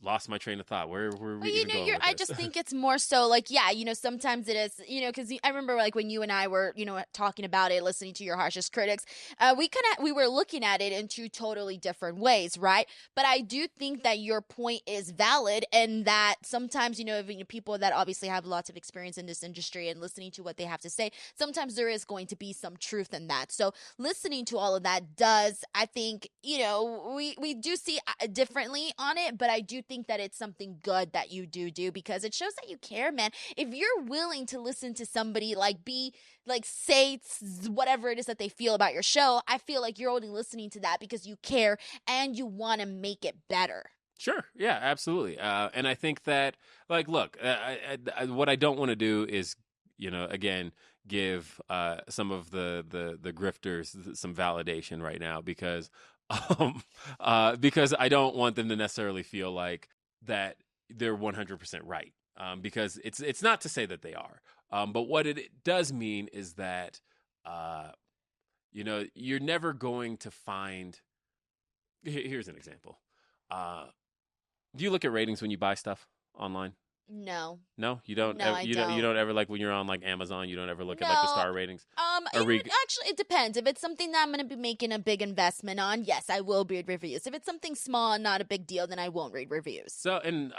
lost my train of thought. Where were we even going with I this? just think it's more so like, yeah, you know, sometimes it is, you know, because I remember like when you and I were, you know, talking about it, listening to your harshest critics, we were looking at it in two totally different ways, right? But I do think that your point is valid, and that sometimes, you know, people that obviously have lots of experience in this industry and listening to what they have to say, sometimes there is going to be some truth in that. So listening to all of that does, I think, you know, we do see differently on it, but I do think that it's something good that you do because it shows that you care, man. If you're willing to listen to somebody say whatever it is that they feel about your show, I feel like you're only listening to that because you care and you want to make it better. Sure. Yeah, absolutely. And I think that, like, look, what I don't want to do is, you know, again, give some of the grifters some validation right now because I don't want them to necessarily feel like that they're 100% right. Because it's not to say that they are. But what it does mean is that, you know, you're never going to find. Here's an example. Do you look at ratings when you buy stuff online? No. No, you don't. No, I don't. You don't ever, like, when you're on like Amazon. You don't ever look at like the star ratings. Actually, it depends. If it's something that I'm going to be making a big investment on, yes, I will read reviews. If it's something small and not a big deal, then I won't read reviews. So, and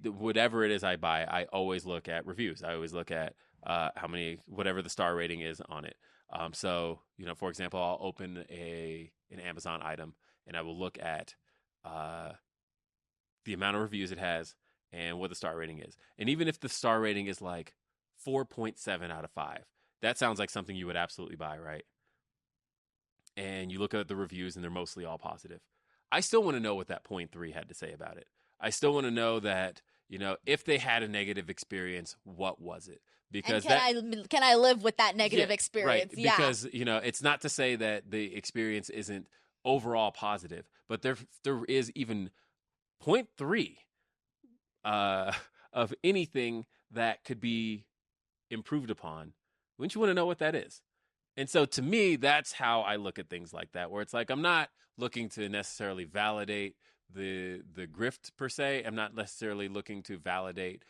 whatever it is I buy, I always look at reviews. I always look at how many, whatever the star rating is on it. So, you know, for example, I'll open an Amazon item and I will look at the amount of reviews it has and what the star rating is. And even if the star rating is like 4.7 out of 5, that sounds like something you would absolutely buy, right? And you look at the reviews and they're mostly all positive. I still want to know what that 0.3 had to say about it. I still want to know that, you know, if they had a negative experience, what was it? Because can I live with that negative experience? Right. Yeah. Because, you know, it's not to say that the experience isn't overall positive, but there is even 0.3 of anything that could be improved upon. Wouldn't you want to know what that is? And so to me, that's how I look at things like that, where it's like I'm not looking to necessarily validate the grift per se. I'm not necessarily looking to validate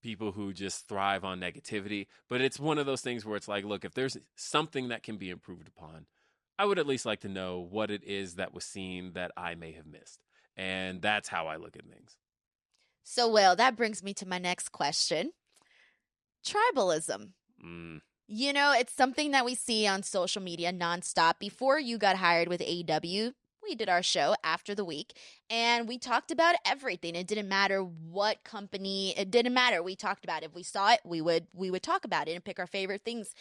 people who just thrive on negativity. But it's one of those things where it's like, look, if there's something that can be improved upon, I would at least like to know what it is that was seen that I may have missed. And that's how I look at things. So, well, that brings me to my next question. Tribalism. You know, it's something that we see on social media nonstop. Before you got hired with AEW, we did our show after the week, and we talked about everything. It didn't matter what company. It didn't matter. We talked about it. If we saw it, we would talk about it and pick our favorite things.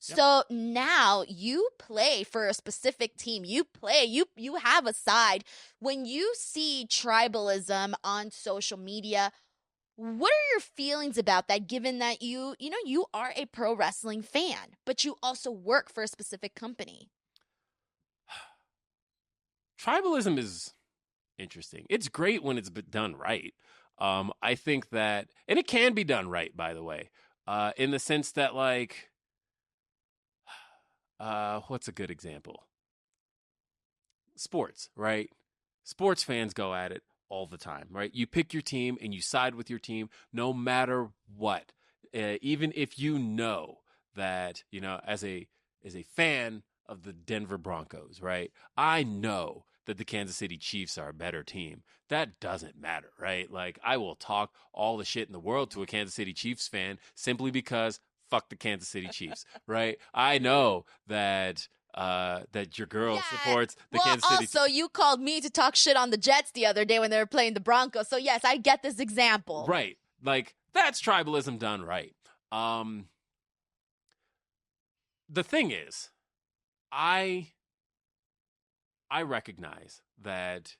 Yep. So now you play for a specific team. You have a side. When you see tribalism on social media, What are your feelings about that, given that you are a pro wrestling fan, but you also work for a specific company? Tribalism is interesting. It's great when it's done right. I think that, and it can be done right, by the way, in the sense that, like, what's a good example? Sports, right? Sports fans go at it all the time, right? You pick your team and you side with your team no matter what. Even if you know that, as a fan of the Denver Broncos, right? I know that the Kansas City Chiefs are a better team. That doesn't matter, right? Like, I will talk all the shit in the world to a Kansas City Chiefs fan simply because fuck the Kansas City Chiefs, right? I know that that your girl supports the Kansas City. Also, you called me to talk shit on the Jets the other day when they were playing the Broncos. So yes, I get this example. Right. Like, that's tribalism done right. The thing is, I recognize that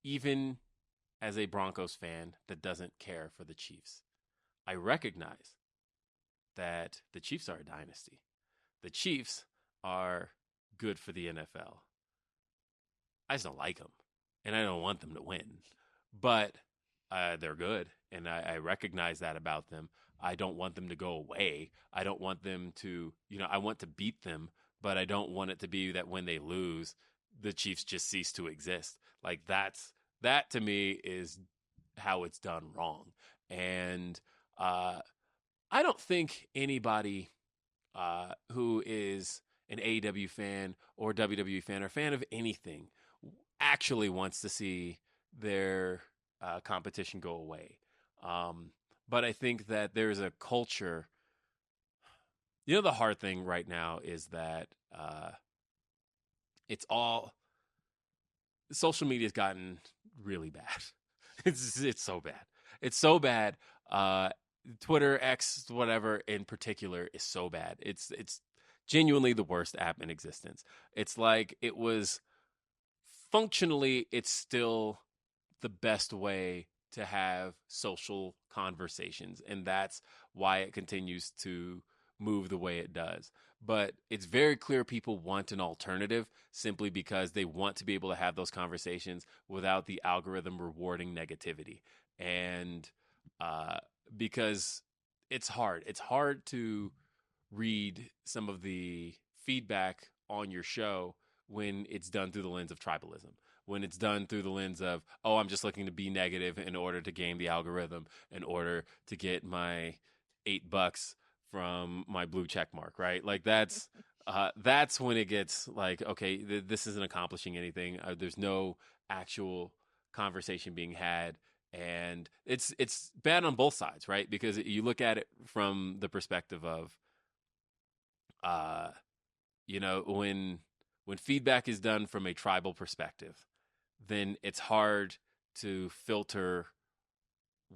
even as a Broncos fan that doesn't care for the Chiefs, I recognize that the Chiefs are a dynasty. The Chiefs are good for the NFL. I just don't like them, and I don't want them to win. But they're good, and I recognize that about them. I don't want them to go away. I don't want them to, I want to beat them, but I don't want it to be that when they lose, the Chiefs just cease to exist. Like, that to me is how it's done wrong. And I don't think anybody who is an AEW fan or WWE fan or fan of anything actually wants to see their competition go away. But I think that there's a culture. The hard thing right now is that it's all social media has gotten really bad. It's so bad. It's so bad. Twitter, X, whatever in particular is so bad. It's genuinely the worst app in existence. It's like, it was functionally, it's still the best way to have social conversations, and that's why it continues to move the way it does. But it's very clear people want an alternative simply because they want to be able to have those conversations without the algorithm rewarding negativity. And because it's hard. It's hard to read some of the feedback on your show when it's done through the lens of tribalism. When it's done through the lens of, oh, I'm just looking to be negative in order to game the algorithm, in order to get my $8 from my blue check mark, right? Like, that's when it gets like, okay, this isn't accomplishing anything. There's no actual conversation being had. And it's bad on both sides, right? Because you look at it from the perspective of, when feedback is done from a tribal perspective, then it's hard to filter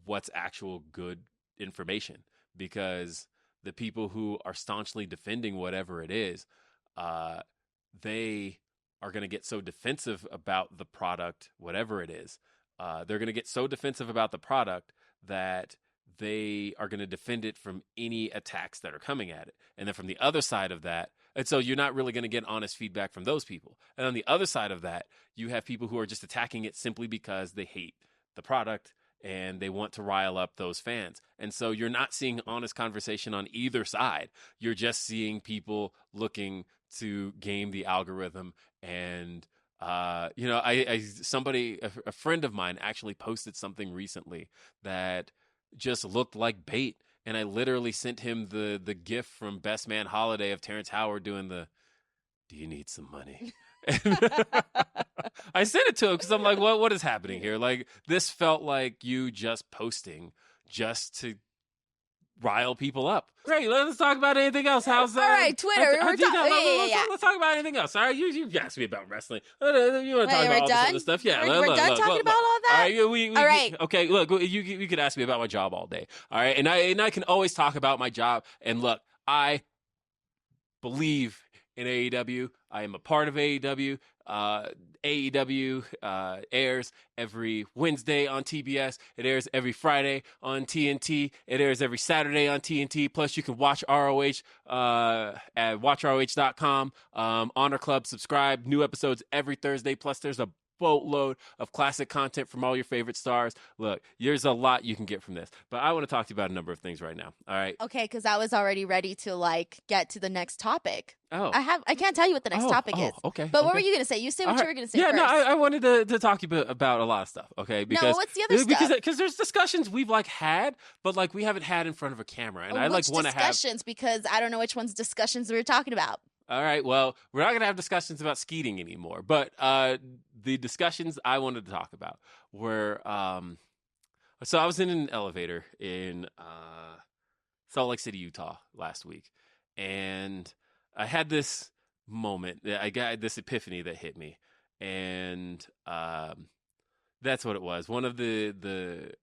what's actual good information, because the people who are staunchly defending whatever it is, they are going to get so defensive about the product, whatever it is. They're going to get so defensive about the product that they are going to defend it from any attacks that are coming at it. And then from the other side of that, and so you're not really going to get honest feedback from those people. And on the other side of that, you have people who are just attacking it simply because they hate the product and they want to rile up those fans. And so you're not seeing honest conversation on either side. You're just seeing people looking to game the algorithm. And a friend of mine actually posted something recently that just looked like bait. And I literally sent him the gif from Best Man Holiday of Terrence Howard doing the, "Do you need some money?" I sent it to him because I'm like, what is happening here? Like, this felt like you just posting just to rile people up. Great, let's talk about anything else. How's that? All right, Twitter. Let's talk about anything else. All right, you asked me about wrestling. You want to talk about all this other stuff? Yeah, we're done talking about all that. All right, all right. Okay, look, you could ask me about my job all day. All right, and I can always talk about my job. And look, I believe in AEW. I am a part of AEW. AEW airs every Wednesday on TBS. It airs every Friday on TNT. It airs every Saturday on TNT. Plus, you can watch ROH at watchroh.com. Honor Club, subscribe. New episodes every Thursday. Plus, there's a boatload of classic content from all your favorite stars. Look, there's a lot you can get from this, but I want to talk to you about a number of things right now. All right. Okay, because I was already ready to get to the next topic. Oh, I can't tell you what the next topic is. Okay. But what were you gonna say? You say what you were gonna say. Yeah, first. no, I wanted to talk to you about a lot of stuff. Okay, because no, what's the other stuff? Because there's discussions we've had, but we haven't had in front of a camera, and I want to have discussions because I don't know which ones discussions we were talking about. All right, well, we're not going to have discussions about skeeting anymore, but the discussions I wanted to talk about were, so I was in an elevator in Salt Lake City, Utah last week, and I had this moment, I got this epiphany that hit me, and that's what it was. One of the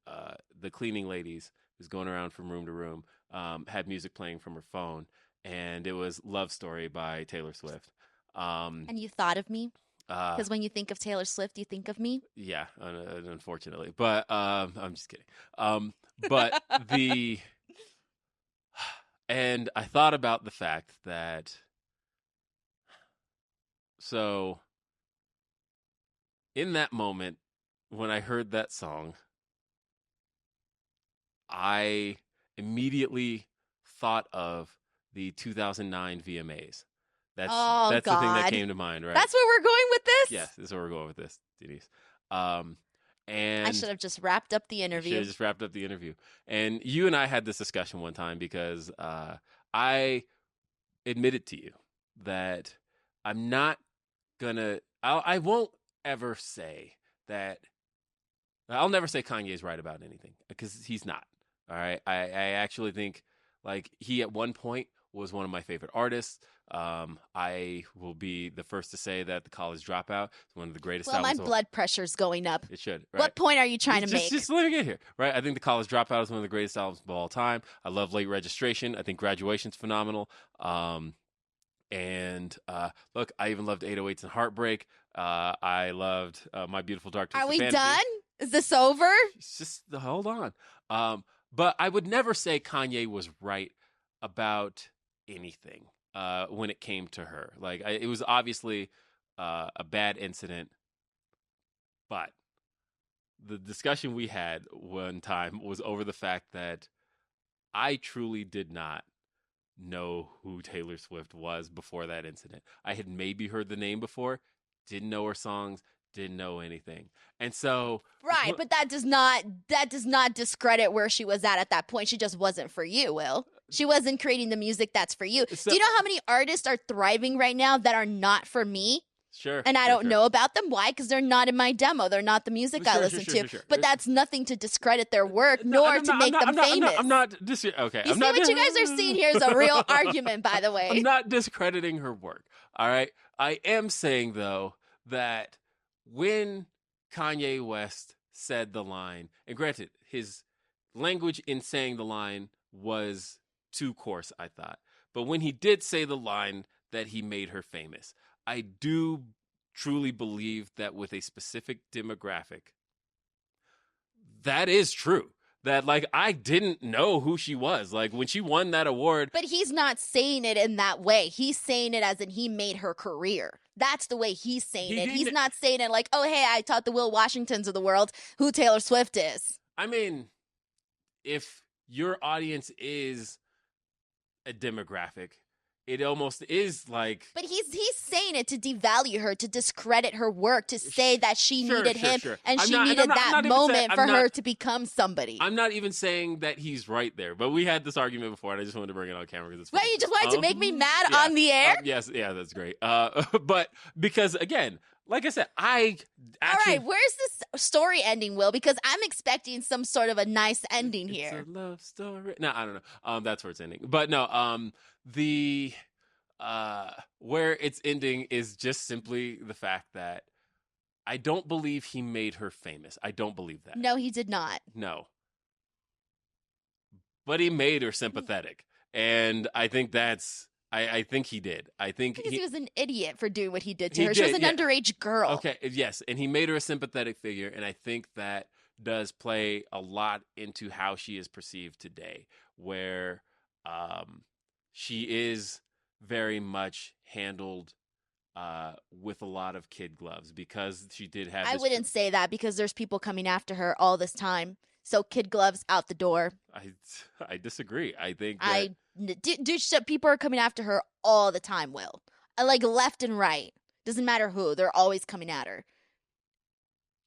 cleaning ladies who's going around from room to room had music playing from her phone, and it was Love Story by Taylor Swift. And you thought of me? Because when you think of Taylor Swift, you think of me? Yeah, unfortunately. But I'm just kidding. But and I thought about the fact that, so in that moment, when I heard that song, I immediately thought of the 2009 VMAs. That's the thing that came to mind, right? That's where we're going with this? Yes, this is where we're going with this, Denise. And I should have just wrapped up the interview. And you and I had this discussion one time because I admitted to you that I'm not gonna. I won't ever say that. I'll never say Kanye's right about anything because he's not. All right, I actually think he at one point was one of my favorite artists. I will be the first to say that The College Dropout is one of the greatest albums. My blood pressure's going up. It should. Right? What point are you trying to make? Just let me get here. Right. I think The College Dropout is one of the greatest albums of all time. I love Late Registration. I think Graduation's phenomenal. And look, I even loved 808s and Heartbreak. I loved My Beautiful Dark Twisted Fantasy. Are we done? Is this over? Just hold on. But I would never say Kanye was right about anything when it came to her. It was obviously a bad incident, but the discussion we had one time was over the fact that I truly did not know who Taylor Swift was before that incident. I had maybe heard the name before, didn't know her songs, didn't know anything. And so right, but that does not discredit where she was at that point. She just wasn't for you, Will. She wasn't creating the music that's for you. Do you know how many artists are thriving right now that are not for me? Sure. And I don't know about them. Why? Because they're not in my demo. They're not the music I listen to. Sure. But that's nothing to discredit their work, nor to make them famous. I'm not okay. You see what you guys are seeing here is a real argument, by the way. I'm not discrediting her work. All right. I am saying though that when Kanye West said the line, and granted, his language in saying the line was too coarse, I thought. But when he did say the line that he made her famous, I do truly believe that with a specific demographic, that is true. That I didn't know who she was. When she won that award. But he's not saying it in that way. He's saying it as in he made her career. That's the way he's saying it. He's not saying it oh, hey, I taught the Will Washingtons of the world who Taylor Swift is. I mean, if your audience is a demographic, it almost is But he's saying it to devalue her, to discredit her work, to say that she needed him and she needed that moment for her to become somebody. I'm not even saying that he's right there, but we had this argument before, and I just wanted to bring it on camera because it's funny. Wait, you just wanted to make me mad on the air? Yes, yeah, that's great. But because again, like I said, all right, where's this story ending, Will? Because I'm expecting some sort of a nice ending here. It's a love story. No, I don't know. That's where it's ending. But no, the where it's ending is just simply the fact that I don't believe he made her famous. I don't believe that. No, he did not. No. But he made her sympathetic. And I think that's I think he did. I think Because he was an idiot for doing what he did to He her. She was did, an yeah. underage girl. Okay, yes, and he made her a sympathetic figure, and I think that does play a lot into how she is perceived today, where she is very much handled with a lot of kid gloves because she did have. I wouldn't say that because there's people coming after her all this time. So kid gloves out the door. I disagree. I think that People are coming after her all the time, Will. Like left and right. Doesn't matter who. They're always coming at her.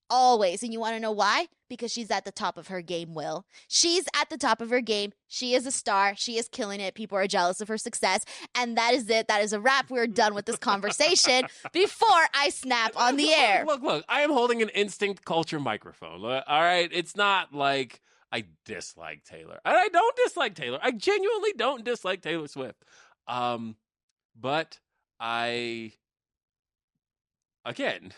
Always. And you want to know why? Because she's at the top of her game, Will. She's at the top of her game. She is a star. She is killing it. People are jealous of her success. And that is it. That is a wrap. We're done with this conversation before I snap on the air. Look. I am holding an Instinct Culture microphone. All right? It's not like I dislike Taylor. And I don't dislike Taylor. I genuinely don't dislike Taylor Swift. But again...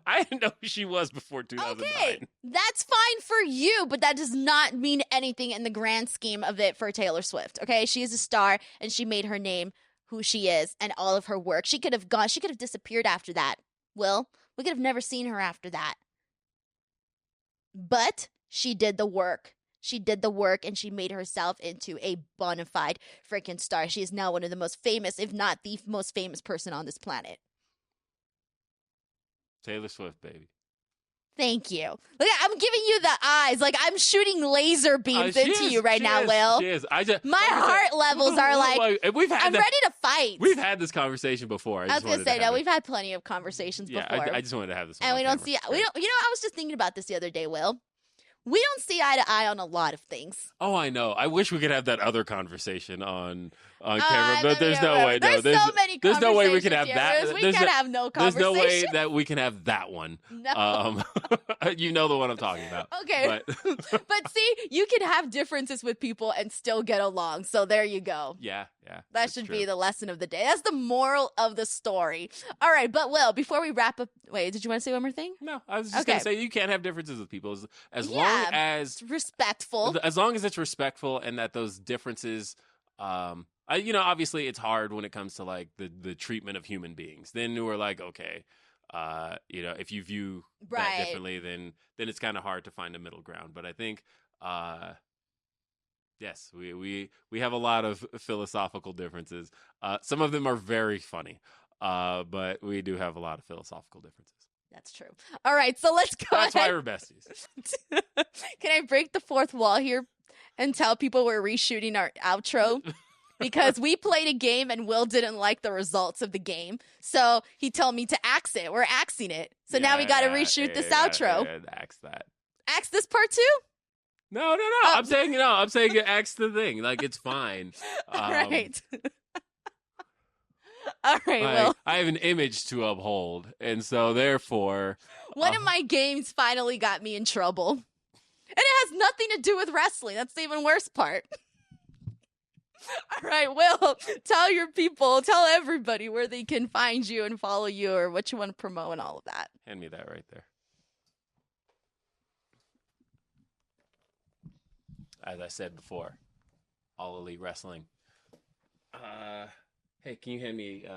I didn't know who she was before 2009. Okay, that's fine for you, but that does not mean anything in the grand scheme of it for Taylor Swift, okay? She is a star, and she made her name who she is and all of her work. She could have disappeared after that, Will. We could have never seen her after that. But she did the work. She did the work, and she made herself into a bona fide freaking star. She is now one of the most famous, if not the most famous person on this planet. Taylor Swift, baby. Thank you. Look, I'm giving you the eyes. Like I'm shooting laser beams into you right now, Will. She is. My heart levels are like, I'm ready to fight. We've had this conversation before. I was going to say, no, we've had plenty of conversations before. I just wanted to have this one. And we don't, I was just thinking about this the other day, Will. We don't see eye to eye on a lot of things. Oh, I know. I wish we could have that other conversation on camera, but there's no way. There's so many there's no way we can have here. that. We can't have no conversation. There's no way that we can have that one. No. You know the one I'm talking about. Okay. But see, you can have differences with people and still get along. So there you go. Yeah. That should be the lesson of the day. That's the moral of the story. All right, but Will, before we wrap up, wait, did you want to say one more thing? No, I was just going to say you can't have differences with people as long as it's respectful. As long as it's respectful and that those differences, obviously it's hard when it comes to like the treatment of human beings. Then we're like, okay, if you view that differently, then it's kind of hard to find a middle ground. But I think, yes, we have a lot of philosophical differences. Some of them are very funny, but we do have a lot of philosophical differences. That's true. All right, so let's go. That's why we're besties. Can I break the fourth wall here and tell people we're reshooting our outro? Because we played a game and Will didn't like the results of the game. So he told me to axe it. We're axing it. So now we got to reshoot this outro. Axe that. Axe this part too? No. Oh. I'm saying axe the thing. Like, it's fine. All right. All right, Will. I have an image to uphold. And so, therefore... One of my games finally got me in trouble. And it has nothing to do with wrestling. That's the even worse part. All right, Will, tell everybody where they can find you and follow you or what you want to promote and all of that. Hand me that right there. As I said before, All Elite Wrestling. Hey, can you hand me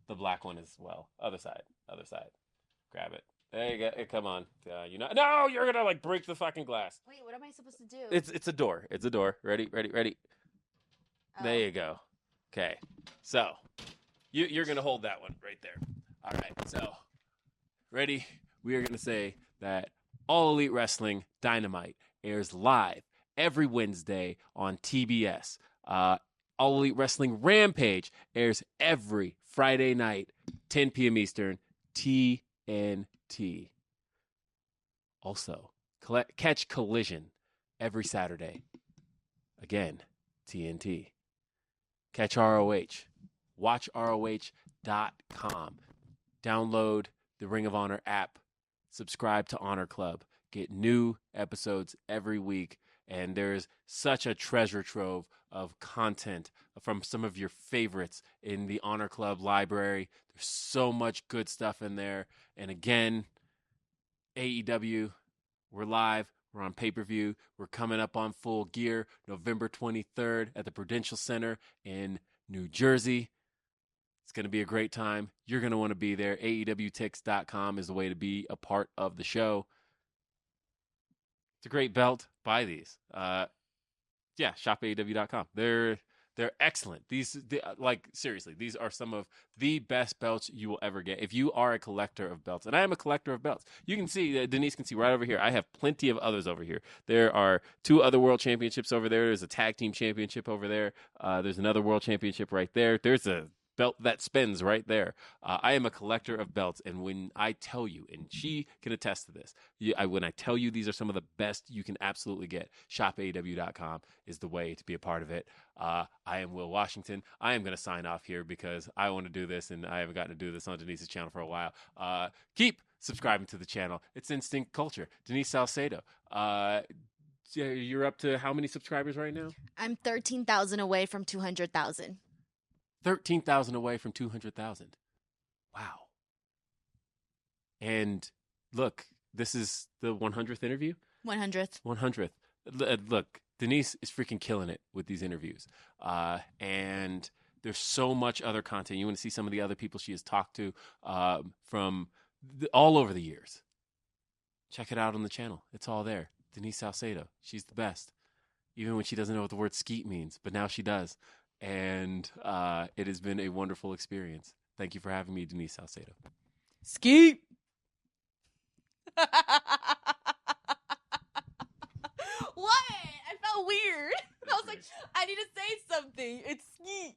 the black one as well? Other side. Grab it. There you go. Hey, come on. No, you're gonna like break the fucking glass. Wait, what am I supposed to do? It's a door. Ready. Oh. There you go. Okay. So you're gonna hold that one right there. All right. So ready? We are gonna say that All Elite Wrestling Dynamite airs live every Wednesday on TBS. All Elite Wrestling Rampage airs every Friday night, 10 p.m. Eastern, TNT. Also, catch Collision every Saturday. Again, TNT. Catch ROH. Watch ROH.com. Download the Ring of Honor app. Subscribe to Honor Club. Get new episodes every week. And there's such a treasure trove of content from some of your favorites in the Honor Club library. There's so much good stuff in there. And again, AEW, we're live. We're on pay-per-view. We're coming up on Full Gear November 23rd at the Prudential Center in New Jersey. It's going to be a great time. You're going to want to be there. AEWTix.com is the way to be a part of the show. It's a great belt. Buy these. Shop AEW.com. They're excellent. Seriously, these are some of the best belts you will ever get. If you are a collector of belts, and I am a collector of belts, you can see, Denise can see right over here, I have plenty of others over here. There are 2 other world championships over there. There's a tag team championship over there. There's another world championship right there. There's a belt that spins right there. I am a collector of belts, and when I tell you, and she can attest to this, when I tell you these are some of the best you can absolutely get, shopaew.com is the way to be a part of it. I am Will Washington. I am going to sign off here because I want to do this, and I haven't gotten to do this on Denise's channel for a while. Keep subscribing to the channel. It's Instinct Culture. Denise Salcedo. You're up to how many subscribers right now? I'm 13,000 away from 200,000. 13,000 away from 200,000. Wow. And look, this is the 100th interview? 100th. 100th. Look, Denise is freaking killing it with these interviews. And there's so much other content. You want to see some of the other people she has talked to from all over the years. Check it out on the channel. It's all there. Denise Salcedo. She's the best. Even when she doesn't know what the word skeet means, but now she does. And it has been a wonderful experience. Thank you for having me, Denise Salcedo. Skeet. What? I felt weird. I was like, I need to say something. It's skeet.